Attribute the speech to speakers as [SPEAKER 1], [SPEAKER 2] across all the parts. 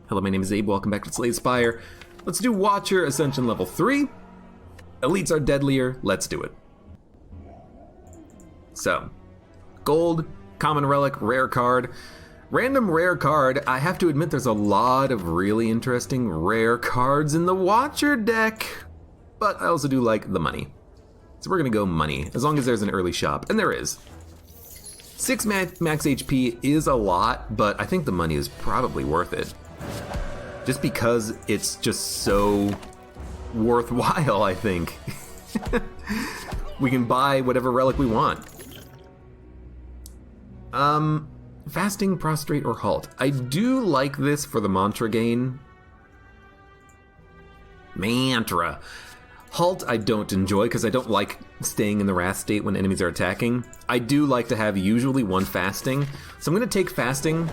[SPEAKER 1] Hello, my name is Abe. Welcome back to Spire. Let's do Watcher Ascension level 3. Elites are deadlier. Let's do it. So, gold, common relic, rare card. Random rare card. I have to admit there's a lot of really interesting rare cards in the Watcher deck. But I also do like the money. So we're gonna go money, as long as there's an early shop, and there is. 6 max HP is a lot, but I think the money is probably worth it. Just because it's just so worthwhile, I think. We can buy whatever relic we want. Fasting, prostrate, or halt. I do like this for the mantra gain. Mantra. Halt I don't enjoy because I don't like staying in the wrath state when enemies are attacking. I do like to have usually one fasting, so I'm going to take fasting.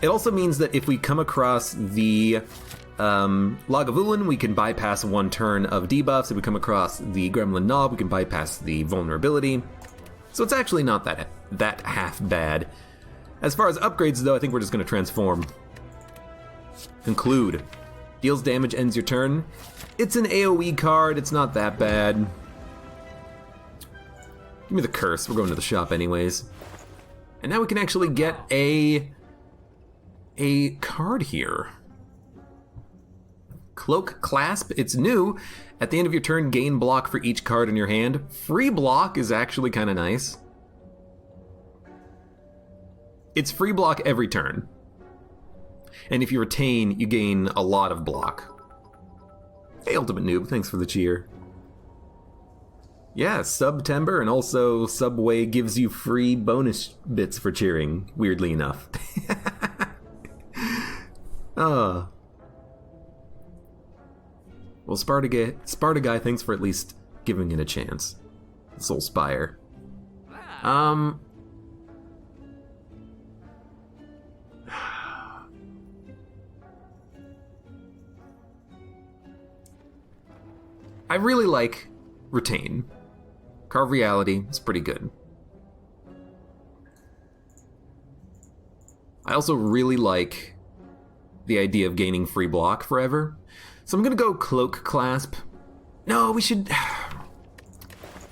[SPEAKER 1] It also means that if we come across the Lagavulin, we can bypass one turn of debuffs. If we come across the Gremlin Knob, we can bypass the vulnerability. So it's actually not that half bad. As far as upgrades though, I think we're just going to transform. Conclude. Deals damage, ends your turn. It's an AoE card, it's not that bad. Give me the curse, we're going to the shop anyways. And now we can actually get a card here. Cloak Clasp, it's new. At the end of your turn, gain block for each card in your hand. Free block is actually kind of nice. It's free block every turn. And if you retain, you gain a lot of block. Hey, Ultimate Noob, thanks for the cheer. Yeah, September, and also Subway gives you free bonus bits for cheering, weirdly enough. Well, Sparta guy, thanks for at least giving it a chance. Soul Spire. I really like Retain. Carve Reality is pretty good. I also really like the idea of gaining free block forever. So I'm gonna go Cloak Clasp. No, we should...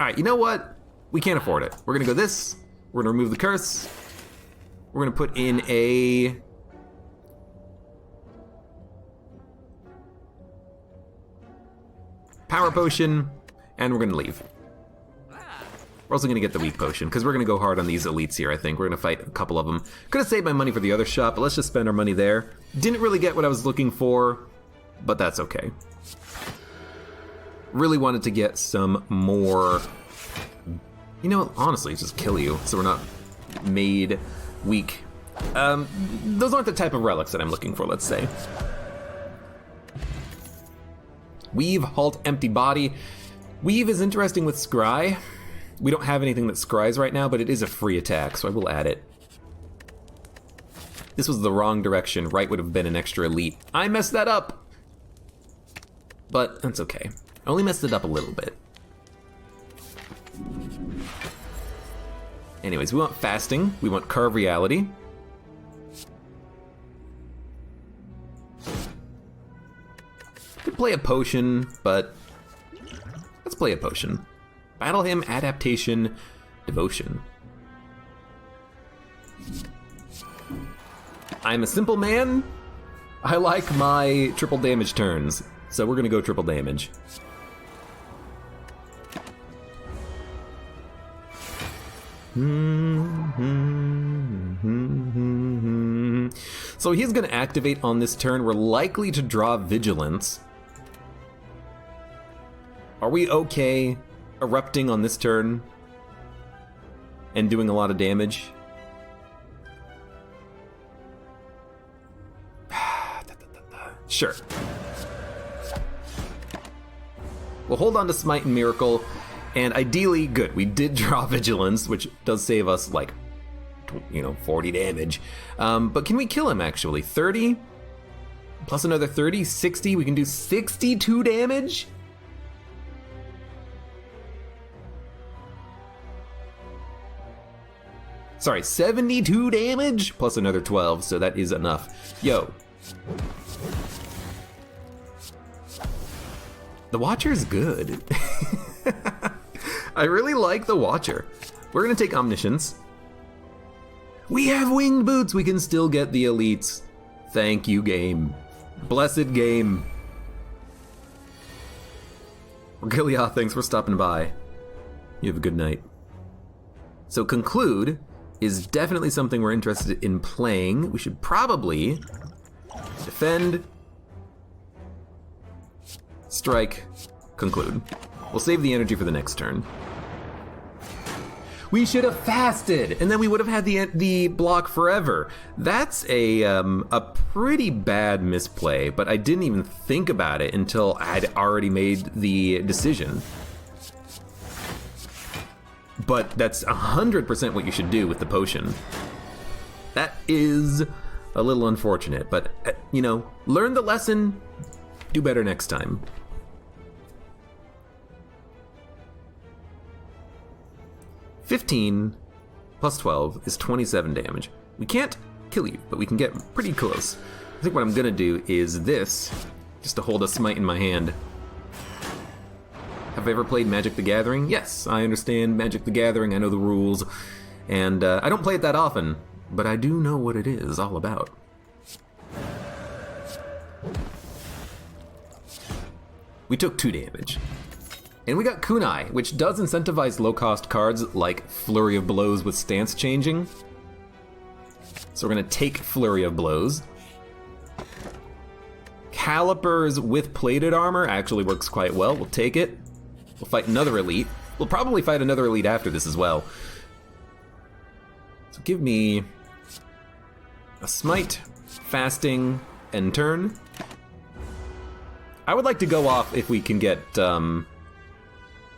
[SPEAKER 1] Alright, you know what? We can't afford it. We're gonna go this. We're gonna remove the curse. We're gonna put in a... Power Potion, and we're gonna leave. We're also gonna get the Weak Potion, because we're gonna go hard on these elites here, I think. We're gonna fight a couple of them. Could have saved my money for the other shop, but let's just spend our money there. Didn't really get what I was looking for, but that's okay. Really wanted to get some more... You know, honestly, just kill you, so we're not made weak. Those aren't the type of relics that I'm looking for, let's say. Weave, Halt, Empty Body. Weave is interesting with Scry. We don't have anything that scries right now, but it is a free attack, so I will add it. This was the wrong direction. Right would have been an extra elite. I messed that up! But that's okay. I only messed it up a little bit. Anyways, we want Fasting. We want Carve Reality. Could play a potion, but let's play a potion. Battle Hymn, Adaptation, Devotion. I'm a simple man. I like my triple damage turns, so we're gonna go triple damage. So he's gonna activate on this turn. We're likely to draw Vigilance. Are we okay erupting on this turn and doing a lot of damage? Sure. We'll hold on to Smite and Miracle, and ideally, good, we did draw Vigilance, which does save us like, 40 damage. But can we kill him actually? 30? Plus another 30, 60, we can do 62 damage? Sorry, 72 damage plus another 12, so that is enough. Yo, The Watcher is good. I really like the Watcher. We're gonna take Omniscience. We have winged boots. We can still get the elites. Thank you, game. Blessed game. Regalia, thanks for stopping by. You have a good night. So conclude is definitely something we're interested in playing. We should probably defend, strike, conclude. We'll save the energy for the next turn. We should have fasted, and then we would have had the block forever. That's a pretty bad misplay, but I didn't even think about it until I'd already made the decision. But that's 100% what you should do with the potion. That is a little unfortunate, but you know, learn the lesson, do better next time. (15 plus 12 is 27 damage. We can't kill you, but we can get pretty close. I think what I'm gonna do is this, just to hold a smite in my hand. Have I ever played Magic the Gathering? Yes, I understand Magic the Gathering, I know the rules, and I don't play it that often, but I do know what it is all about. We took 2 damage. And we got Kunai, which does incentivize low-cost cards like Flurry of Blows with stance changing. So we're gonna take Flurry of Blows. Calipers with plated armor actually works quite well. We'll take it. We'll fight another elite. We'll probably fight another elite after this as well. So give me a smite, fasting, and turn. I would like to go off if we can get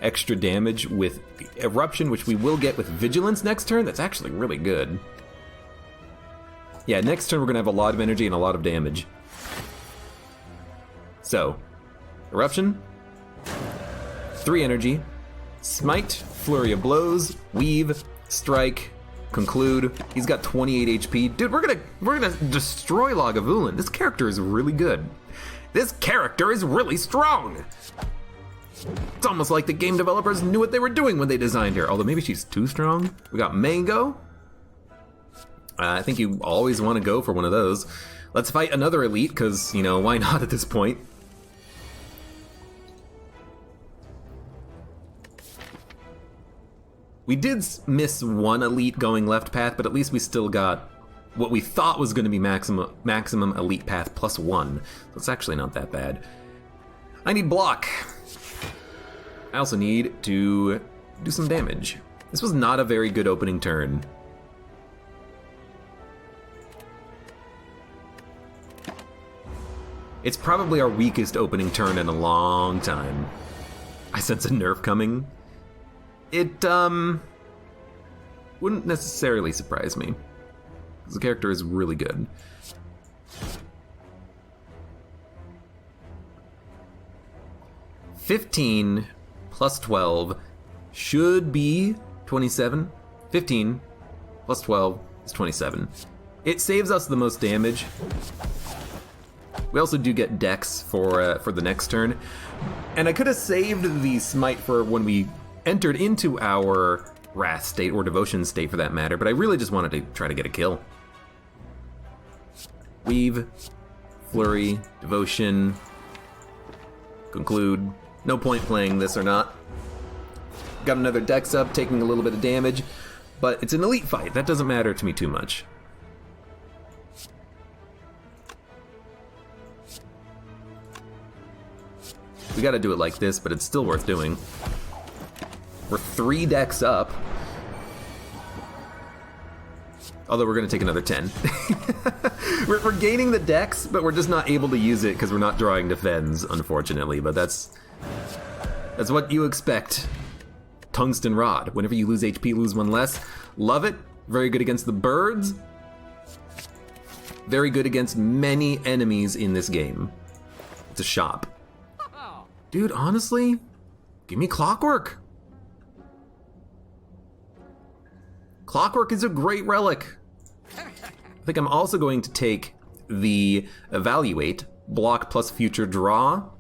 [SPEAKER 1] extra damage with Eruption, which we will get with Vigilance next turn. That's actually really good. Yeah, next turn we're gonna have a lot of energy and a lot of damage. So, Eruption, 3 energy, Smite, Flurry of Blows, Weave, Strike, Conclude. He's got 28 HP. Dude, we're gonna destroy Lagavulin. This character is really good. This character is really strong. It's almost like the game developers knew what they were doing when they designed her. Although maybe she's too strong. We got Mango. I think you always want to go for one of those. Let's fight another elite, because, you know, why not at this point? We did miss one elite going left path, but at least we still got what we thought was going to be maximum elite path +1. So it's actually not that bad. I need block. I also need to do some damage. This was not a very good opening turn. It's probably our weakest opening turn in a long time. I sense a nerf coming. It wouldn't necessarily surprise me, because the character is really good. (15 plus 12 should be 27. 15 plus 12 is 27. It saves us the most damage. We also do get Dex for the next turn. And I could have saved the Smite for when we entered into our Wrath state, or Devotion state for that matter, but I really just wanted to try to get a kill. Weave, Flurry, Devotion, Conclude. No point playing this or not. Got another Dex up, taking a little bit of damage, but it's an elite fight. That doesn't matter to me too much. We gotta do it like this, but it's still worth doing. We're 3 decks up. Although we're gonna take another 10. we're gaining the dex, but we're just not able to use it because we're not drawing defends, unfortunately. But that's what you expect. Tungsten Rod. Whenever you lose HP, lose 1 less. Love it. Very good against the birds. Very good against many enemies in this game. It's a shop. Dude, honestly, give me Clockwork. Clockwork is a great relic. I think I'm also going to take the Evaluate, block plus future draw.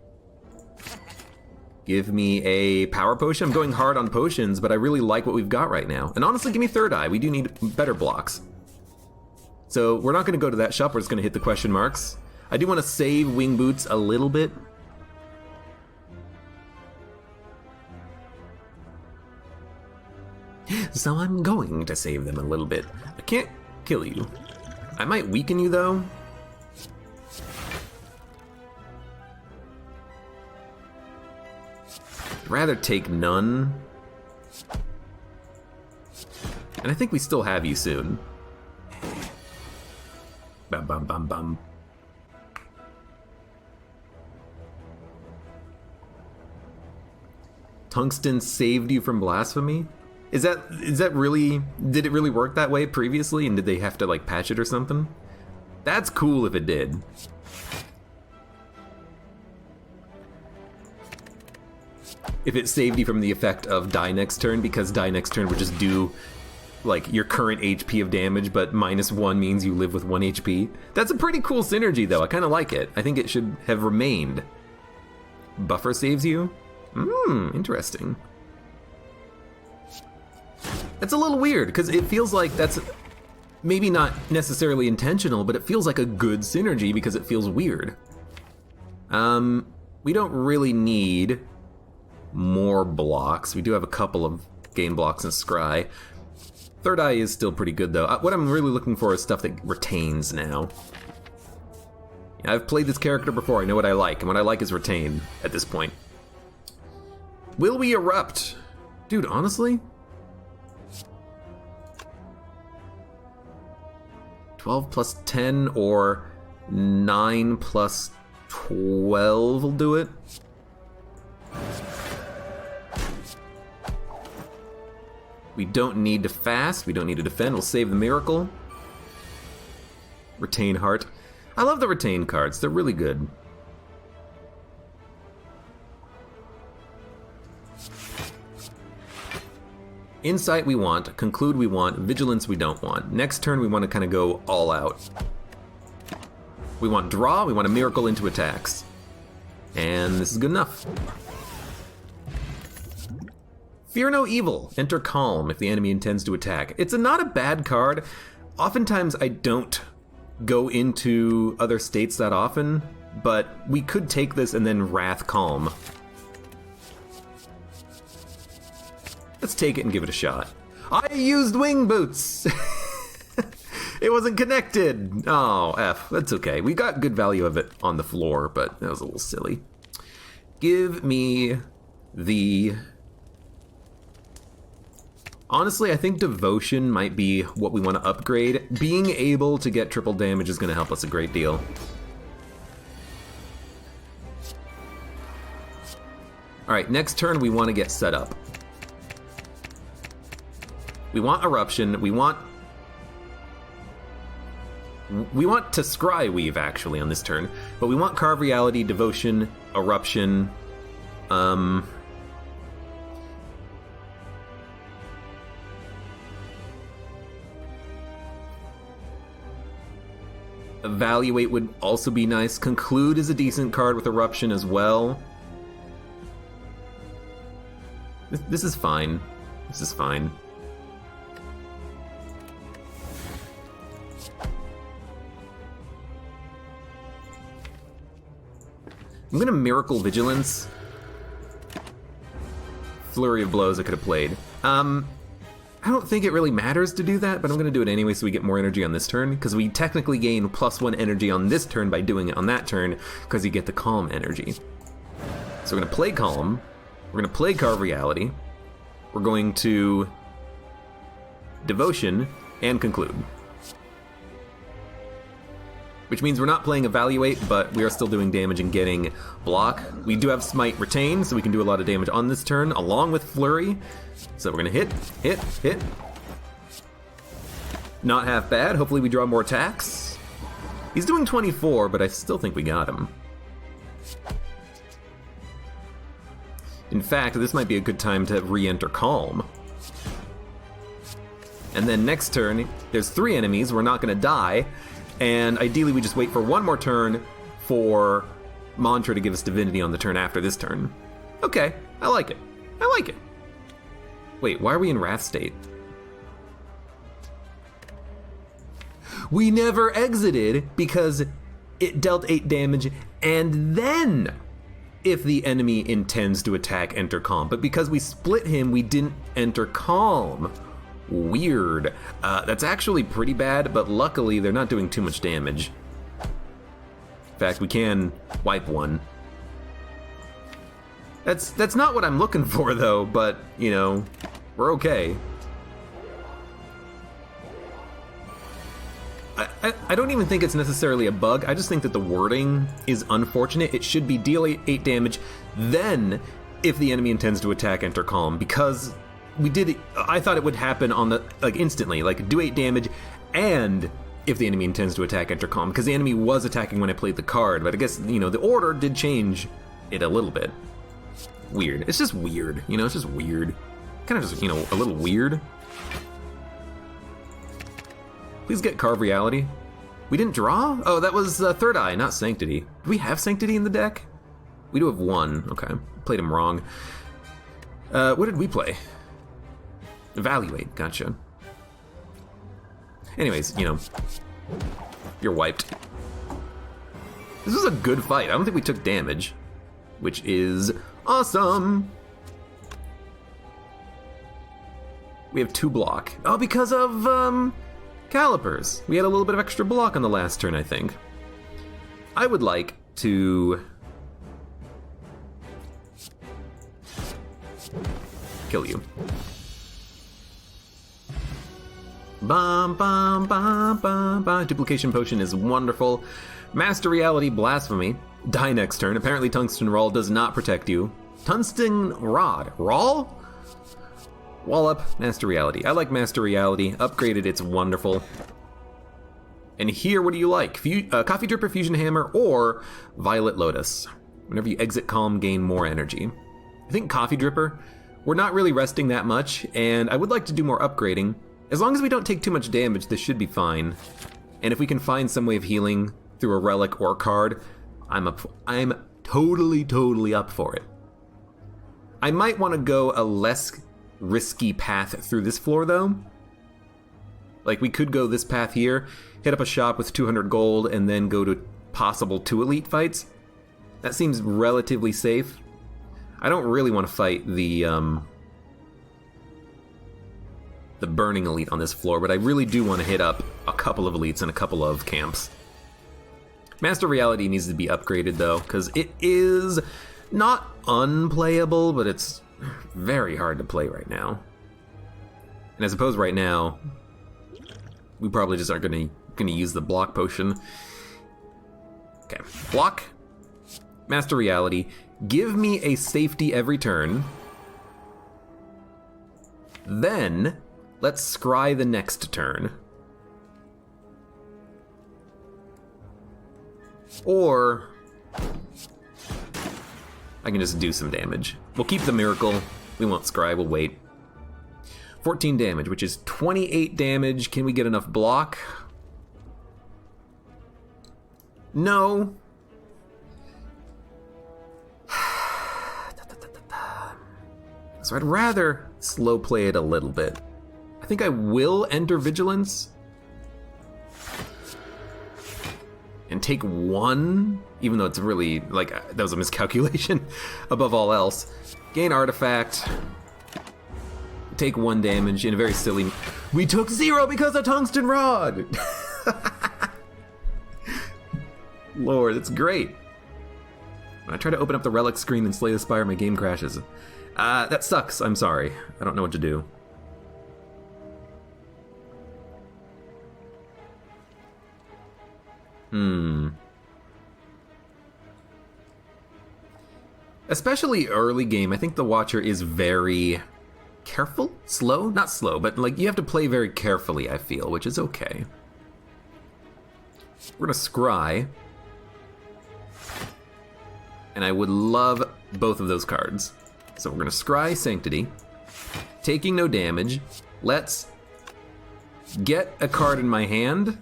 [SPEAKER 1] Give me a power potion. I'm going hard on potions, but I really like what we've got right now. And honestly, give me third eye. We do need better blocks. So we're not going to go to that shop. We're just going to hit the question marks. I do want to save wing boots a little bit. So I'm going to save them a little bit. I can't kill you. I might weaken you though. I'd rather take none. And I think we still have you soon. Bum bum bum bum. Tungsten saved you from blasphemy? Is that really, did it really work that way previously, and did they have to like patch it or something? That's cool if it did. If it saved you from the effect of die next turn, because die next turn would just do like your current HP of damage, but -1 means you live with 1 HP. That's a pretty cool synergy though, I kinda like it. I think it should have remained. Buffer saves you? Interesting. It's a little weird, because it feels like that's maybe not necessarily intentional, but it feels like a good synergy because it feels weird. We don't really need more blocks. We do have a couple of gain blocks in Scry. Third eye is still pretty good though. What I'm really looking for is stuff that retains now. I've played this character before, I know what I like, and what I like is retain at this point. Will we erupt? Dude, honestly? 12 plus 10 or 9 plus 12 will do it. We don't need to fast, we don't need to defend, we'll save the miracle. Retain heart. I love the retain cards, they're really good. Insight we want, conclude we want, vigilance we don't want. Next turn we want to kind of go all out. We want draw, we want a miracle into attacks. And this is good enough. Fear no evil, enter calm if the enemy intends to attack. It's not a bad card. Oftentimes I don't go into other states that often, but we could take this and then wrath calm. Let's take it and give it a shot. I used wing boots! It wasn't connected! Oh, F. That's okay. We got good value of it on the floor, but that was a little silly. Give me the... Honestly, I think Devotion might be what we want to upgrade. Being able to get triple damage is going to help us a great deal. Alright, next turn we want to get set up. We want Eruption, we want to Scry Weave actually on this turn, but we want Carve Reality, Devotion, Eruption, Evaluate would also be nice. Conclude is a decent card with Eruption as well. This is fine. This is fine. I'm gonna Miracle Vigilance. Flurry of Blows I could have played. I don't think it really matters to do that, but I'm gonna do it anyway so we get more energy on this turn, because we technically gain +1 energy on this turn by doing it on that turn, because you get the Calm energy. So we're gonna play Calm, we're gonna play Carve Reality, we're going to Devotion, and Conclude. Which means we're not playing Evaluate, but we are still doing damage and getting block. We do have Smite Retain, so we can do a lot of damage on this turn, along with Flurry. So we're gonna hit. Not half bad, hopefully we draw more attacks. He's doing 24, but I still think we got him. In fact, this might be a good time to re-enter Calm. And then next turn, there's 3 enemies, we're not gonna die, and ideally we just wait for one more turn for Mantra to give us Divinity on the turn after this turn. Okay, I like it. I like it. Wait, why are we in Wrath State? We never exited because it dealt 8 damage, and then if the enemy intends to attack, enter calm. But because we split him, we didn't enter calm. Weird. That's actually pretty bad, but luckily they're not doing too much damage. In fact, we can wipe one. That's not what I'm looking for though, but you know, we're okay. I don't even think it's necessarily a bug. I just think that the wording is unfortunate. It should be deal 8 damage, then if the enemy intends to attack, enter calm, because we did it. I thought it would happen on the, like, instantly, like do 8 damage, and if the enemy intends to attack, enter calm, because the enemy was attacking when I played the card, but I guess, you know, the order did change it a little bit. Weird. It's just weird, you know, it's just weird. Kind of just, you know, a little weird. Please get Carve Reality. We didn't draw? Oh, that was Third Eye, not Sanctity. Do we have Sanctity in the deck? We do have one. Okay, played him wrong. What did we play? Evaluate, gotcha. Anyways, you know, you're wiped. This was a good fight. I don't think we took damage, which is awesome. We have 2 block. Oh, because of, Calipers. We had a little bit of extra block on the last turn, I think. I would like to kill you. Bum, bum, bum, bum, bum. Duplication Potion is wonderful. Master Reality Blasphemy. Die next turn. Apparently Tungsten Rawl does not protect you. Tungsten Rod. Rawl? Wall up, Master Reality. I like Master Reality. Upgraded, it's wonderful. And here, what do you like? Coffee Dripper, Fusion Hammer, or Violet Lotus. Whenever you exit calm, gain more energy. I think Coffee Dripper, we're not really resting that much, and I would like to do more upgrading. As long as we don't take too much damage, this should be fine. And if we can find some way of healing through a relic or card, I'm totally up for it. I might want to go a less risky path through this floor though. Like, we could go this path here, hit up a shop with 200 gold, and then go to possible 2 elite fights. That seems relatively safe. I don't really want to fight the burning elite on this floor, but I really do want to hit up a couple of elites and a couple of camps. Master Reality needs to be upgraded though, because it is not unplayable, but it's very hard to play right now. And I suppose right now, we probably just aren't gonna use the block potion. Okay, block, Master Reality, give me a safety every turn. Then, let's scry the next turn. Or I can just do some damage. We'll keep the miracle. We won't scry, we'll wait. 14 damage, which is 28 damage. Can we get enough block? No. So I'd rather slow play it a little bit. I think I will enter Vigilance and take 1, even though it's really, like, that was a miscalculation above all else. Gain Artifact, take 1 damage in a very silly... We took 0 because of Tungsten Rod! Lord, it's great. When I try to open up the relic screen and slay the Spire, my game crashes. That sucks, I'm sorry. I don't know what to do. Especially early game, I think the Watcher is very careful? Slow? Not slow, but like you have to play very carefully, I feel, which is okay. We're gonna scry. And I would love both of those cards. So we're gonna scry Sanctity, taking no damage. Let's get a card in my hand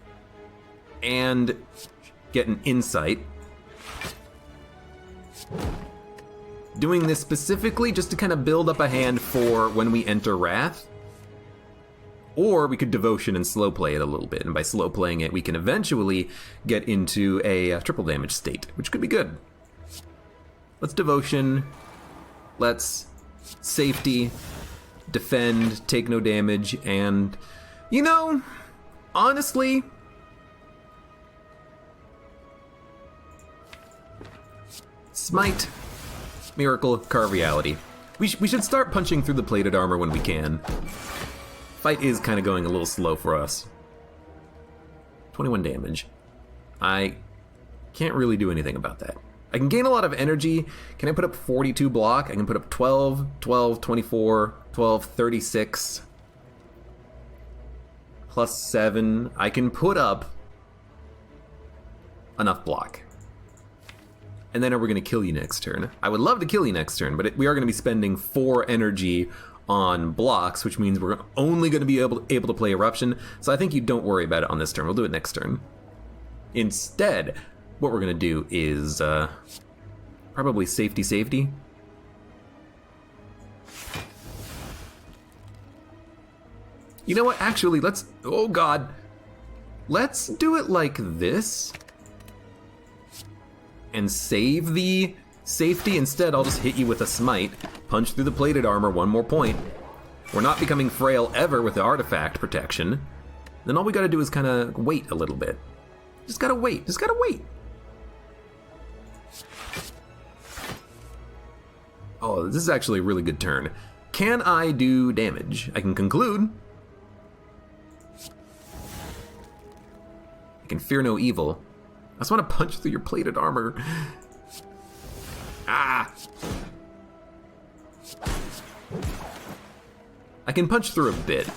[SPEAKER 1] and get an Insight. doing this specifically just to kind of build up a hand for when we enter Wrath. Or we could Devotion and slow play it a little bit, and by slow playing it, we can eventually get into a triple damage state, which could be good. Let's Devotion, let's Safety, defend, take no damage, and, you know, honestly, Smite, Miracle, Carve Reality. We should start punching through the plated armor when we can. Fight is kind of going a little slow for us. 21 damage. I can't really do anything about that. I can gain a lot of energy. Can I put up 42 block? I can put up 12, 12, 24, 12, 36. Plus 7. I can put up enough block. And then we're going to kill you next turn. I would love to kill you next turn, but we are going to be spending 4 energy on blocks, which means we're only going to be able to play Eruption. So I think you don't worry about it on this turn. We'll do it next turn. Instead, what we're going to do is probably Safety. You know what? Actually, let's... Oh, God. Let's do it like this. And save the Safety. Instead, I'll just hit you with a Smite. Punch through the plated armor 1 more point. We're not becoming frail ever with the artifact protection. Then all we gotta do is kind of wait a little bit. Just gotta wait. Oh, this is actually a really good turn. Can I do damage? I can conclude. I can fear no evil. I just want to punch through your plated armor. Ah! I can punch through a bit,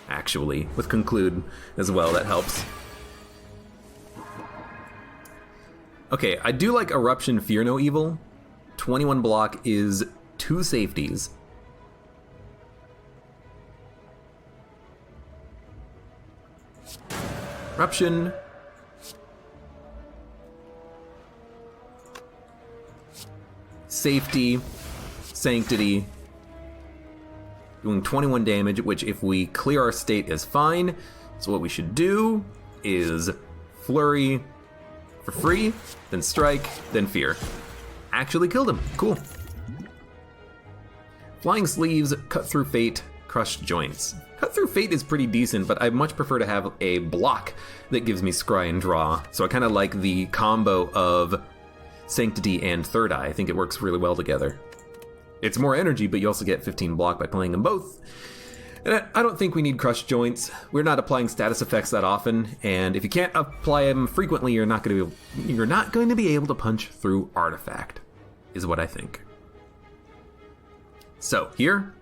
[SPEAKER 1] actually, with conclude as well. That helps. Okay, I do like Eruption, Fear No Evil. 21 block is 2 safeties. Eruption. Safety. Sanctity. Doing 21 damage, which if we clear our state is fine. So what we should do is Flurry for free, then Strike, then Fear. Actually killed him. Cool. Flying Sleeves, Cut Through Fate, Crushed Joints. Cut Through Fate is pretty decent, but I much prefer to have a block that gives me Scry and Draw. So I kind of like the combo of Sanctity and Third Eye. I think it works really well together. It's more energy, but you also get 15 block by playing them both. And I don't think we need Crushed Joints. We're not applying status effects that often, and if you can't apply them frequently, you're not going to be able to punch through Artifact, is what I think. So, here.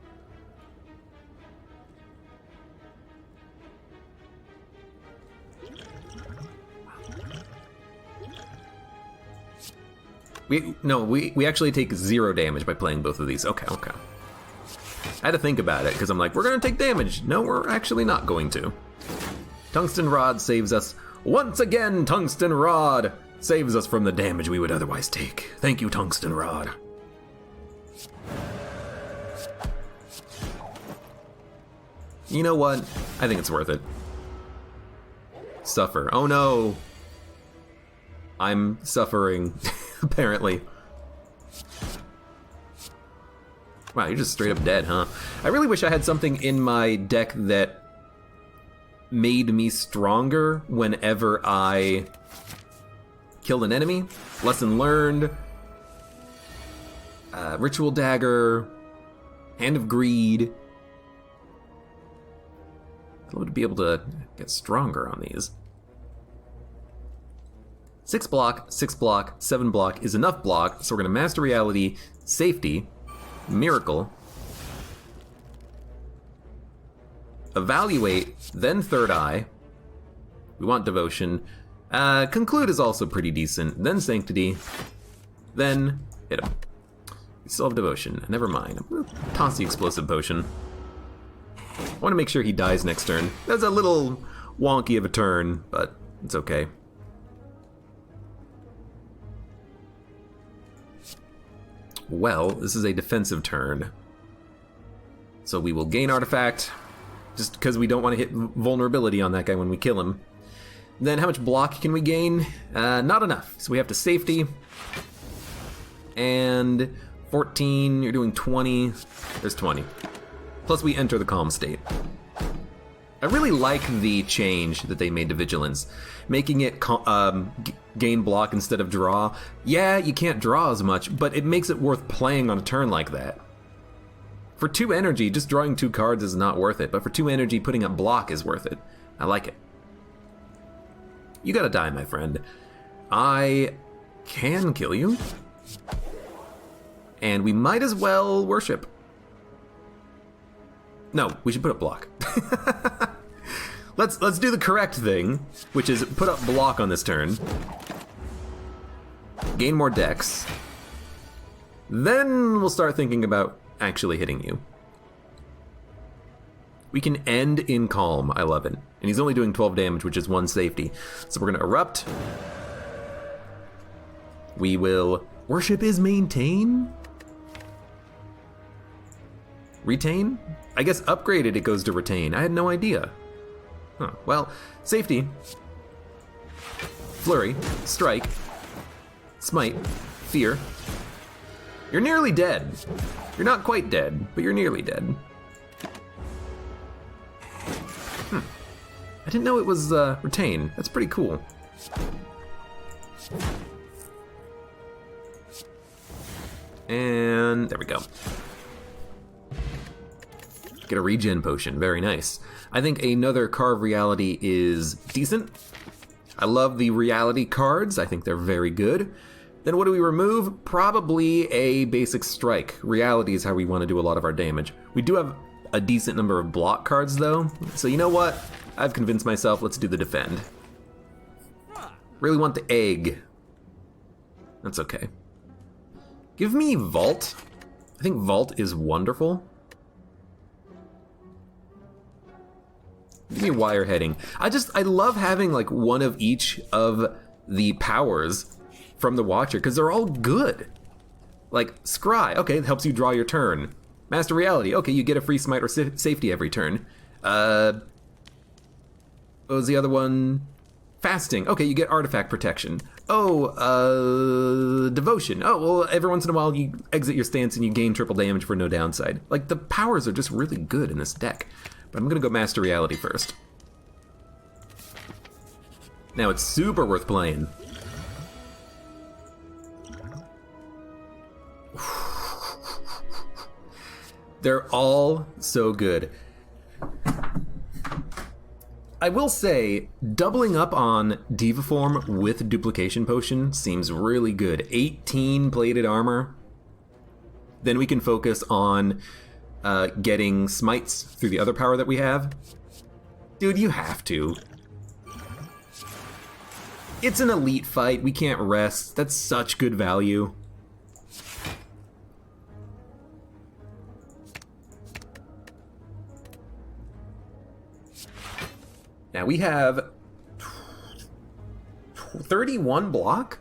[SPEAKER 1] We actually take 0 damage by playing both of these. Okay. I had to think about it, because I'm like, we're going to take damage. No, we're actually not going to. Tungsten Rod saves us. Once again, Tungsten Rod saves us from the damage we would otherwise take. Thank you, Tungsten Rod. You know what? I think it's worth it. Suffer. Oh no. I'm suffering, apparently. Wow, you're just straight up dead, huh? I really wish I had something in my deck that made me stronger whenever I killed an enemy. Lesson learned. Ritual Dagger. Hand of Greed. I'd love to be able to get stronger on these. 6 block, 6 block, 7 block is enough block, so we're going to Master Reality, Safety, Miracle, Evaluate, then Third Eye. We want Devotion. Conclude is also pretty decent, then Sanctity, then hit him. We still have Devotion. Never mind. I'm going to toss the Explosive Potion. I want to make sure he dies next turn. That's a little wonky of a turn, but it's okay. well. This is a defensive turn. So we will gain artifact, just because we don't want to hit vulnerability on that guy when we kill him. Then how much block can we gain? Not enough, so we have to safety. And 14, you're doing 20, there's 20. Plus we enter the calm state. I really like the change that they made to Vigilance, making it gain block instead of draw. Yeah, you can't draw as much, but it makes it worth playing on a turn like that. For 2 energy, just drawing 2 cards is not worth it, but for 2 energy, putting up block is worth it. I like it. You gotta die, my friend. I can kill you. And we might as well worship. No, we should put up block. Let's do the correct thing, which is put up block on this turn. Gain more dex. Then we'll start thinking about actually hitting you. We can end in calm, I love it. And he's only doing 12 damage, which is 1 safety. So we're gonna erupt. We will... Worship is maintain? Retain? I guess upgraded it goes to retain. I had no idea. Huh. Well, safety. Flurry. Strike. Smite. Fear. You're nearly dead. You're not quite dead, but you're nearly dead. I didn't know it was retain. That's pretty cool. And there we go. Get a regen potion, very nice. I think another Carve Reality is decent. I love the reality cards, I think they're very good. Then what do we remove? Probably a basic strike. Reality is how we want to do a lot of our damage. We do have a decent number of block cards though, so you know what? I've convinced myself, let's do the defend. Really want the egg. That's okay. Give me Vault. I think Vault is wonderful. Give me wire heading. I love having like one of each of the powers from the Watcher because they're all good. Like Scry, okay, it helps you draw your turn. Master Reality, okay, you get a free smite or safety every turn. What was the other one? Fasting, okay, you get artifact protection. Oh, Devotion. Oh, well, every once in a while you exit your stance and you gain triple damage for no downside. Like, the powers are just really good in this deck. But I'm gonna go Master Reality first. Now it's super worth playing. They're all so good. I will say, doubling up on Diva Form with Duplication Potion seems really good. 18 plated armor. Then we can focus on getting smites through the other power that we have. Dude, you have to. It's an elite fight. We can't rest. That's such good value. Now we have 31 block?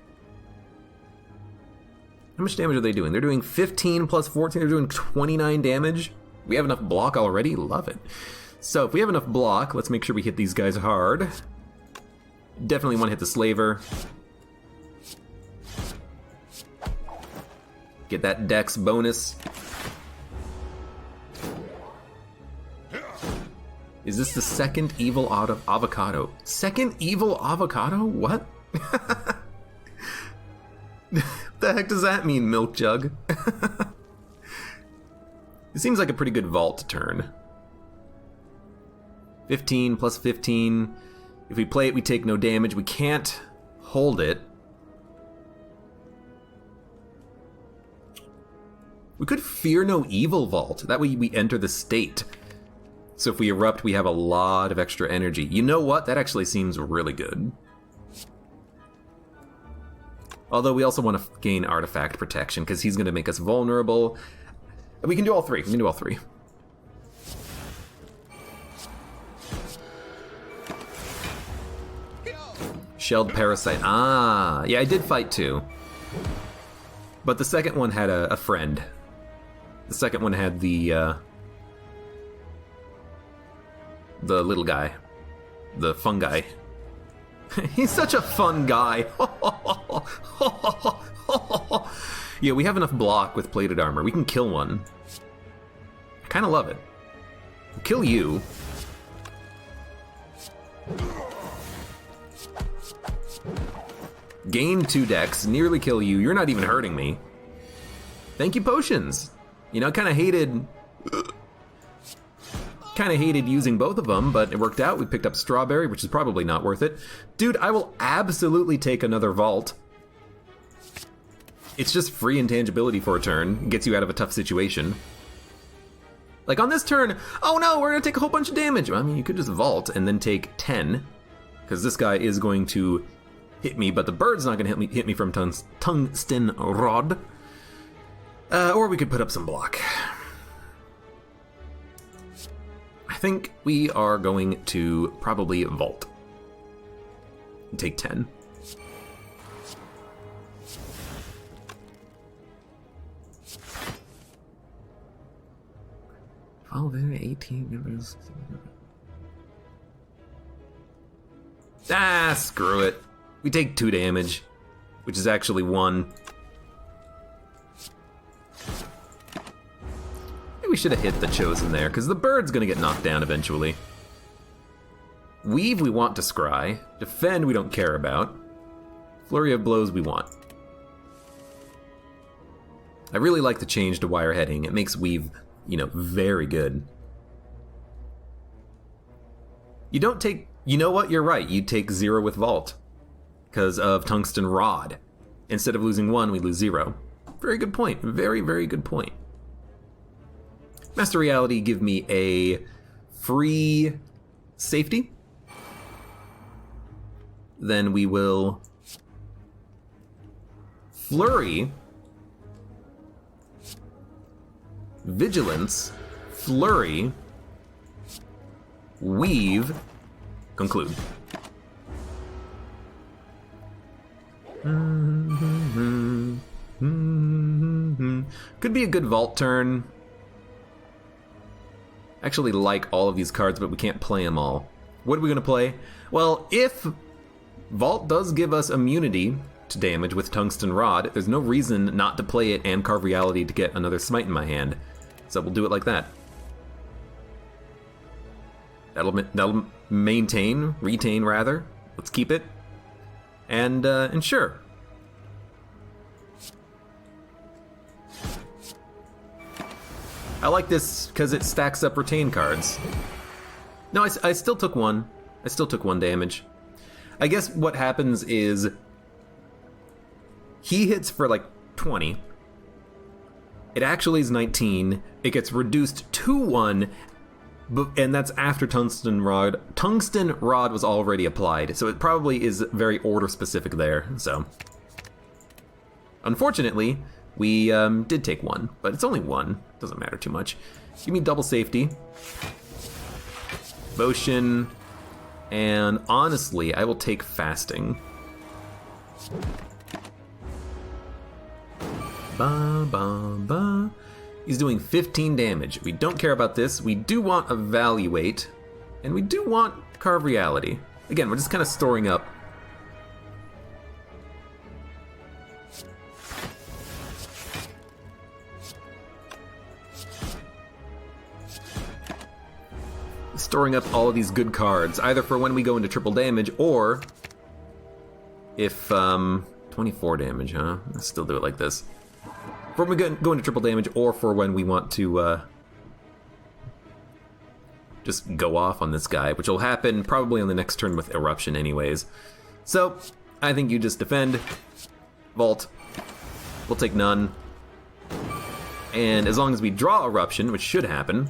[SPEAKER 1] How much damage are they doing? They're doing 15 plus 14, they're doing 29 damage. We have enough block already? Love it. So if we have enough block, let's make sure we hit these guys hard. Definitely want to hit the Slaver. Get that dex bonus. Is this the second evil avocado? Second evil avocado? What? The heck does that mean, Milk Jug? It seems like a pretty good vault turn. 15 plus 15. If we play it, we take no damage. We can't hold it. We could Fear No Evil vault. That way we enter the state. So if we erupt, we have a lot of extra energy. You know what? That actually seems really good. Although we also want to gain artifact protection because he's going to make us vulnerable. We can do all three. We can do all three. Shelled Parasite. Ah, yeah, I did fight too. But the second one had a friend. The second one had the little guy. The fun guy. He's such a fun guy. Yeah, we have enough block with plated armor. We can kill one. I kind of love it. We'll kill you. Gain 2 dex, nearly kill you. You're not even hurting me. Thank you, potions. You know, kind of hated using both of them, but it worked out. We picked up strawberry, which is probably not worth it. Dude, I will absolutely take another vault. It's just free intangibility for a turn. It gets you out of a tough situation. Like on this turn, oh no, we're gonna take a whole bunch of damage. I mean, you could just vault and then take 10, because this guy is going to hit me, but the bird's not gonna hit me from tungsten rod. Or we could put up some block. I think we are going to probably vault. And take 10. Oh, there 18 members. Ah, screw it. We take 2 damage, which is actually 1. Maybe we should have hit the chosen there, because the bird's gonna get knocked down eventually. Weave we want to scry. Defend we don't care about. Flurry of blows we want. I really like the change to wire heading. It makes weave, you know, very good. You don't take... You know what? You're right. You take 0 with vault. Because of tungsten rod. Instead of losing 1, we lose 0. Very good point. Very, very good point. Master Reality, give me a free safety. Then we will flurry, vigilance, flurry, weave, conclude. Could be a good vault turn. Actually like all of these cards, but we can't play them all. What are we gonna play? Well, if vault does give us immunity to damage with tungsten rod, there's no reason not to play it and carve reality to get another smite in my hand. So we'll do it like that. That'll retain rather. Let's keep it. And sure. I like this because it stacks up retain cards. No, I still took 1. I still took 1 damage. I guess what happens is he hits for like 20. It actually is 19. It gets reduced to 1, and that's after tungsten rod. Tungsten rod was already applied, so it probably is very order specific there. So, unfortunately, we did take 1, but it's only 1. Doesn't matter too much. Give me double safety, motion, and honestly, I will take fasting. Ba, ba, ba. He's doing 15 damage. We don't care about this. We do want evaluate, and we do want carve reality. Again, we're just kind of storing up. Storing up all of these good cards, either for when we go into triple damage, or if 24 damage, huh? Let's still do it like this. For when we go into triple damage, or for when we want to just go off on this guy, which will happen probably on the next turn with eruption anyways. So I think you just defend, vault. We'll take none, and as long as we draw eruption, which should happen.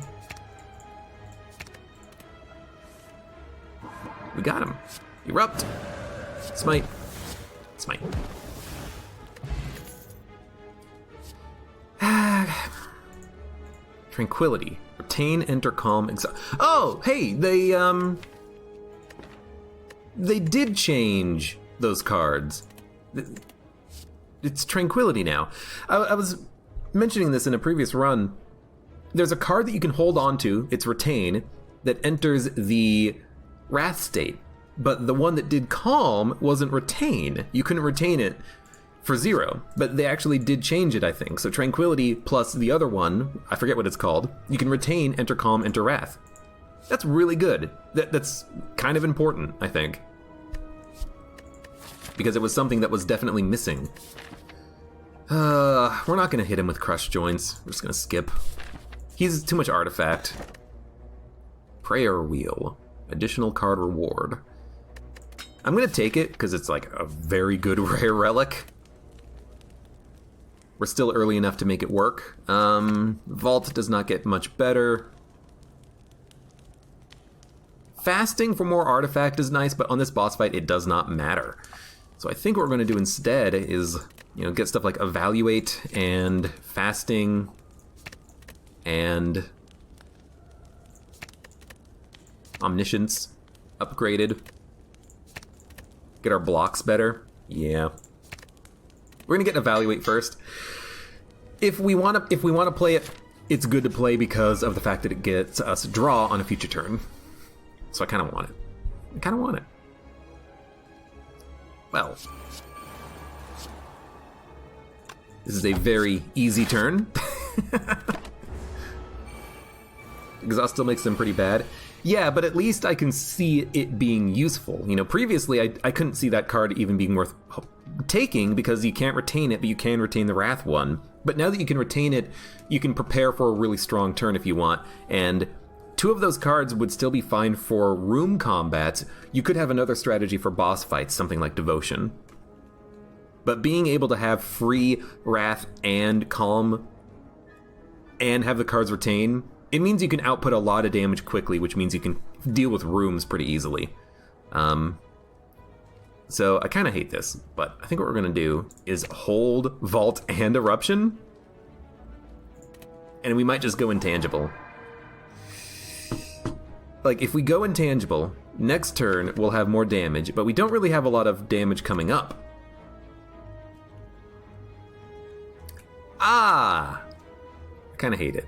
[SPEAKER 1] We got him. Erupt. Smite. Smite. Tranquility. Retain, enter, calm, oh, hey, they did change those cards. it's Tranquility now. I was mentioning this in a previous run. There's a card that you can hold on to, it's Retain, that enters the Wrath state. But the one that did Calm wasn't Retain. You couldn't retain it for 0. But they actually did change it, I think. So Tranquility plus the other one, I forget what it's called, you can retain, enter Calm, enter Wrath. That's really good. That's kind of important, I think. Because it was something that was definitely missing. We're not going to hit him with Crush Joints. We're just going to skip. He's too much artifact. Prayer Wheel. Additional card reward. I'm going to take it because it's like a very good rare relic. We're still early enough to make it work. Vault does not get much better. Fasting for more artifact is nice, but on this boss fight it does not matter. So I think what we're going to do instead is, get stuff like Evaluate and Fasting and Omniscience upgraded. Get our blocks better. Yeah. We're gonna get Evaluate first. If we wanna play it, it's good to play because of the fact that it gets us draw on a future turn. So I kinda want it. Well. This is a very easy turn. Exhaust still makes them pretty bad. Yeah, but at least I can see it being useful. Previously I couldn't see that card even being worth taking because you can't retain it, but you can retain the Wrath one. But now that you can retain it, you can prepare for a really strong turn if you want. And 2 of those cards would still be fine for room combats. You could have another strategy for boss fights, something like Devotion. But being able to have free Wrath and Calm and have the cards retain, it means you can output a lot of damage quickly, which means you can deal with rooms pretty easily. So I kind of hate this, but I think what we're going to do is hold Vault and Eruption. And we might just go Intangible. Like, if we go Intangible, next turn we'll have more damage, but we don't really have a lot of damage coming up. I kind of hate it.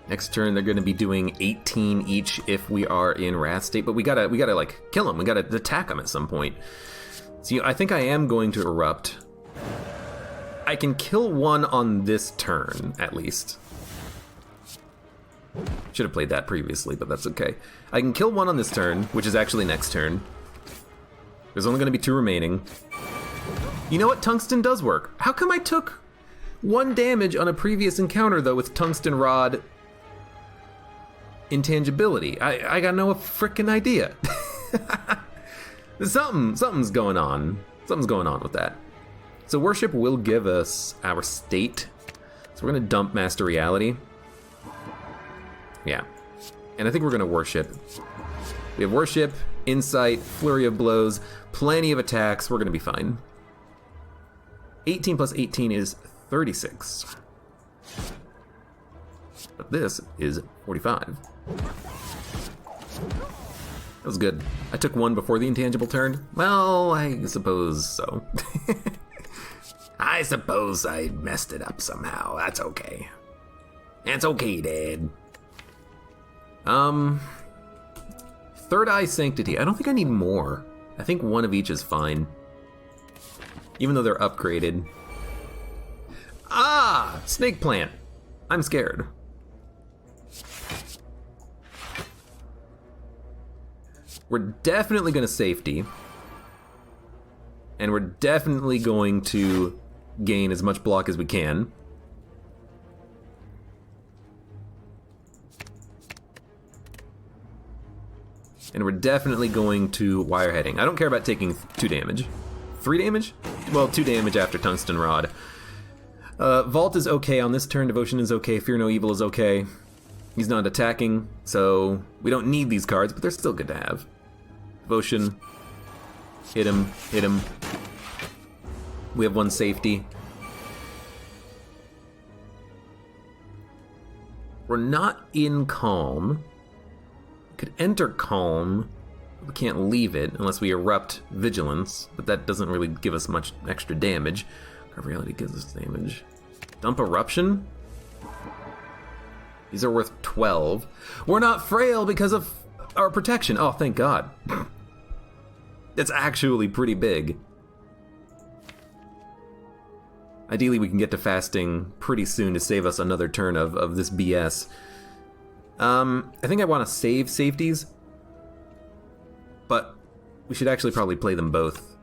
[SPEAKER 1] Next turn, they're going to be doing 18 each if we are in Wrath state, but we gotta like kill them. We gotta attack them at some point. So I think I am going to Erupt. I can kill one on this turn, at least. Should have played that previously, but that's okay. I can kill one on this turn, which is actually next turn. There's only going to be 2 remaining. You know what? Tungsten does work. How come I took 1 damage on a previous encounter, though, with Tungsten Rod Intangibility? I got no frickin' idea. Something's going on. Something's going on with that. So Worship will give us our state. So we're going to dump Master Reality. Yeah. And I think we're going to Worship. We have Worship, Insight, Flurry of Blows, plenty of attacks. We're going to be fine. 18 plus 18 is 36. But this is 45. That was good. I took 1 before the Intangible turn. Well, I suppose so. I suppose I messed it up somehow. That's okay. It's okay, Dad. Third Eye Sanctity. I don't think I need more. I think 1 of each is fine. Even though they're upgraded. Snake Plant. I'm scared. We're definitely going to Safety. And we're definitely going to gain as much block as we can. And we're definitely going to Wire Heading. I don't care about taking 2 damage. 3 damage? Well, 2 damage after Tungsten Rod. Vault is okay on this turn. Devotion is okay. Fear No Evil is okay. He's not attacking, so we don't need these cards, but they're still good to have. Devotion. Hit him. Hit him. We have 1 safety. We're not in Calm. We could enter Calm. We can't leave it unless we erupt Vigilance, but that doesn't really give us much extra damage. Our reality gives us damage. Dump Eruption? These are worth 12. We're not frail because of our protection. Oh, thank God. That's actually pretty big. Ideally, we can get to fasting pretty soon to save us another turn of this BS. I think I want to save safeties, but we should actually probably play them both.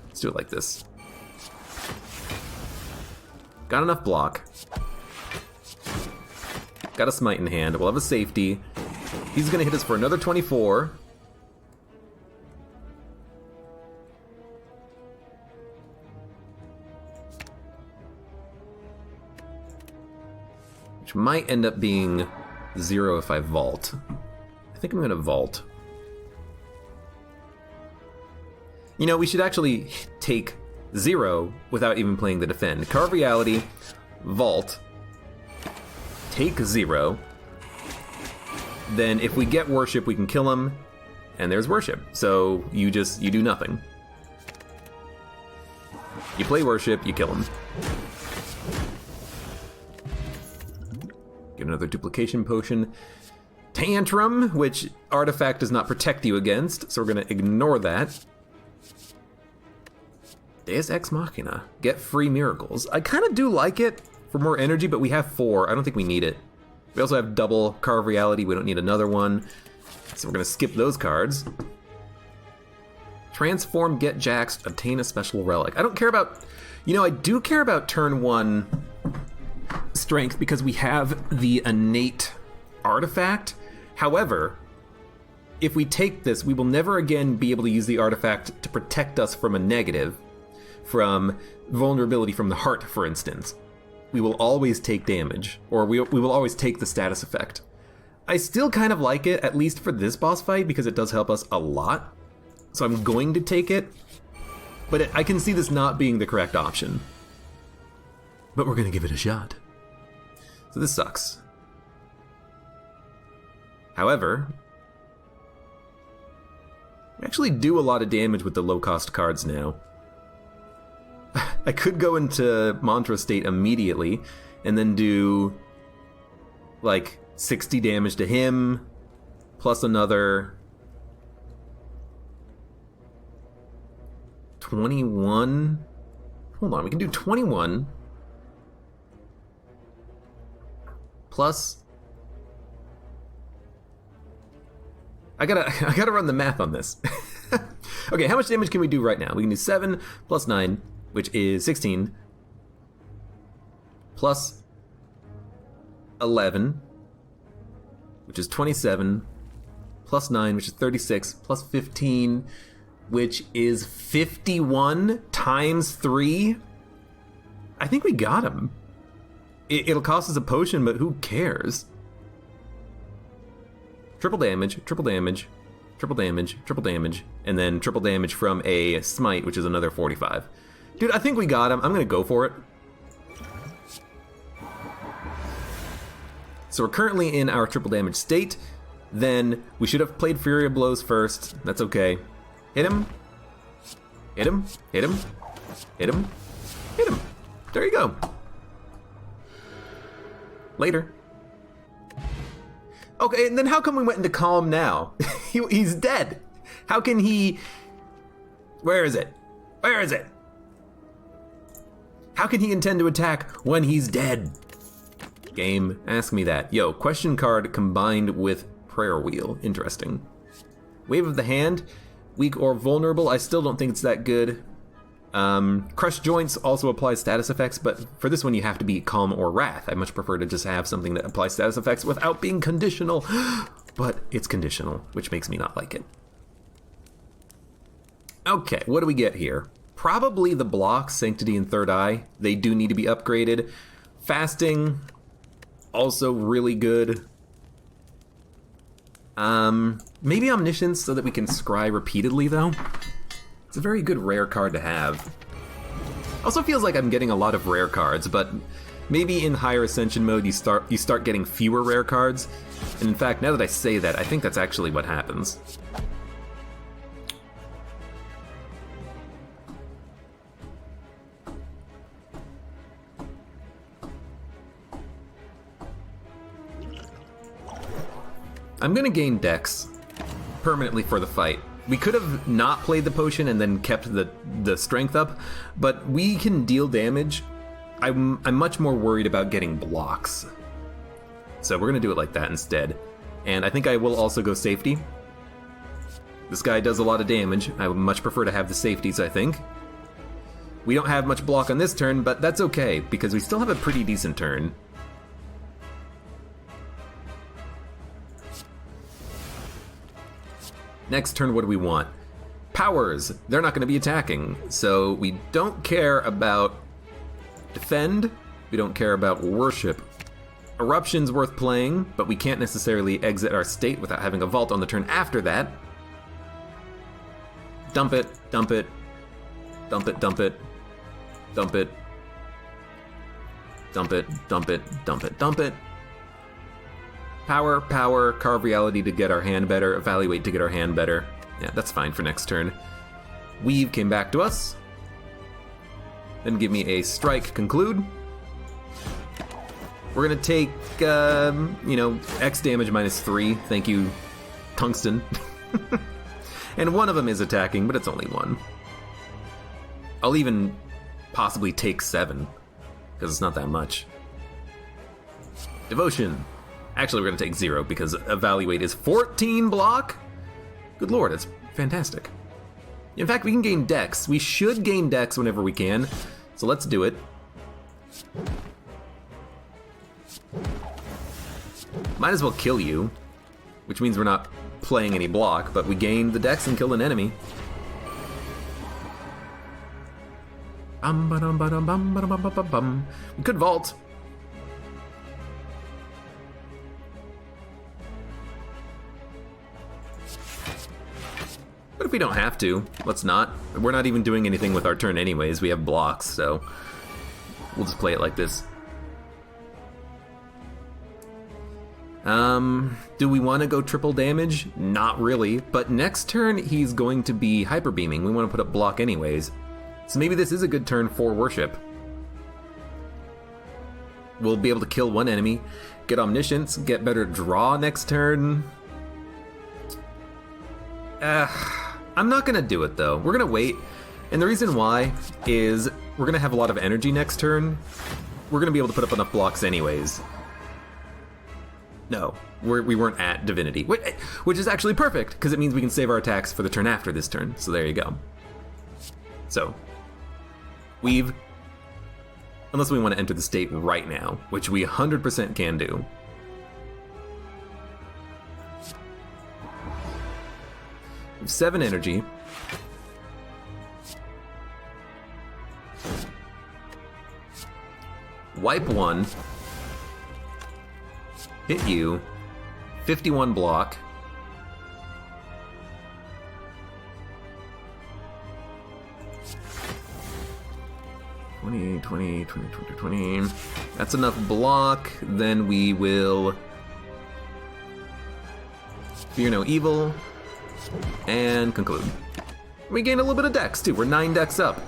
[SPEAKER 1] Let's do it like this. Got enough block. Got a smite in hand. We'll have a safety. He's going to hit us for another 24. Which might end up being 0 if I vault. I think I'm going to vault. You know, we should actually take 0 without even playing the defend. Carve Reality, vault, take 0. Then if we get worship, we can kill him, and there's worship. So you do nothing. You play worship, you kill him. Get another duplication potion. Tantrum, which artifact does not protect you against, so we're gonna ignore that. Deus Ex Machina, get free miracles. I kind of do like it for more energy, but we have 4. I don't think we need it. We also have double Carve Reality. We don't need another one. So we're going to skip those cards. Transform, get Jaxed, obtain a special relic. I don't care about... You know, I do care about turn 1 strength because we have the innate artifact. However, if we take this, we will never again be able to use the artifact to protect us from a negative. From vulnerability from the heart, for instance. We will always take damage, or we will always take the status effect. I still kind of like it, at least for this boss fight, because it does help us a lot. So I'm going to take it, but I can see this not being the correct option. But we're going to give it a shot. So this sucks. However, we actually do a lot of damage with the low-cost cards now. I could go into Mantra State immediately and then do like 60 damage to him plus another 21. Hold on, we can do 21 plus I gotta run the math on this. Okay, how much damage can we do right now? We can do 7 plus 9, which is 16, plus 11, which is 27, plus 9, which is 36, plus 15, which is 51 times 3. I think we got him. It'll cost us a potion, but who cares? Triple damage, triple damage, triple damage, triple damage, and then triple damage from a smite, which is another 45. Dude, I think we got him. I'm gonna go for it. So we're currently in our triple damage state. Then we should have played Fury of Blows first. That's okay. Hit him. Hit him. Hit him. Hit him. Hit him. There you go. Later. Okay, and then how come we went into Calm now? He's dead. How can he... Where is it? Where is it? How can he intend to attack when he's dead? Game, ask me that. Yo, question card combined with prayer wheel. Interesting. Wave of the hand, weak or vulnerable. I still don't think it's that good. Crush joints also applies status effects, but for this one you have to be calm or wrath. I much prefer to just have something that applies status effects without being conditional. But it's conditional, which makes me not like it. Okay, what do we get here? Probably the blocks, Sanctity and Third Eye. They do need to be upgraded. Fasting, also really good. Maybe Omniscience so that we can scry repeatedly, though. It's a very good rare card to have. Also feels like I'm getting a lot of rare cards, but maybe in higher ascension mode you start getting fewer rare cards. And in fact, now that I say that, I think that's actually what happens. I'm gonna gain Dex permanently for the fight. We could have not played the potion and then kept the strength up, but we can deal damage. I'm much more worried about getting blocks. So we're gonna do it like that instead. And I think I will also go safety. This guy does a lot of damage. I would much prefer to have the safeties, I think. We don't have much block on this turn, but that's okay, because we still have a pretty decent turn. Next turn, what do we want? Powers. They're not going to be attacking, so we don't care about defend. We don't care about worship. Eruption's worth playing, but we can't necessarily exit our state without having a vault on the turn after that. Dump it, dump it, dump it, dump it, dump it, dump it, dump it, dump it, dump it. Power, power, carve reality to get our hand better, evaluate to get our hand better. Yeah, that's fine for next turn. Weave came back to us. Then give me a strike, conclude. We're gonna take, X damage -3. Thank you, tungsten. And one of them is attacking, but it's only one. I'll even possibly take 7, because it's not that much. Devotion. Actually, we're gonna take 0, because evaluate is 14 block? Good lord, it's fantastic. In fact, we can gain Dex. We should gain Dex whenever we can, so let's do it. Might as well kill you, which means we're not playing any block, but we gain the Dex and kill an enemy. We could vault. But if we don't have to, let's not. We're not even doing anything with our turn anyways. We have blocks, so we'll just play it like this. Do we want to go triple damage? Not really, but next turn he's going to be hyper beaming. We want to put up block anyways. So maybe this is a good turn for worship. We'll be able to kill one enemy, get omniscience, get better draw next turn. I'm not gonna do it though. We're gonna wait, and the reason why is we're gonna have a lot of energy next turn. We're gonna be able to put up enough blocks anyways. No, we weren't at divinity, which is actually perfect because it means we can save our attacks for the turn after this turn. So there you go. So weave, unless we want to enter the state right now, which we 100% can do. We have 7 energy. Wipe 1. Hit you. 51 block. $20. That's enough block. Then we will fear no evil and conclude. We gain a little bit of dex too. We're 9 dex up.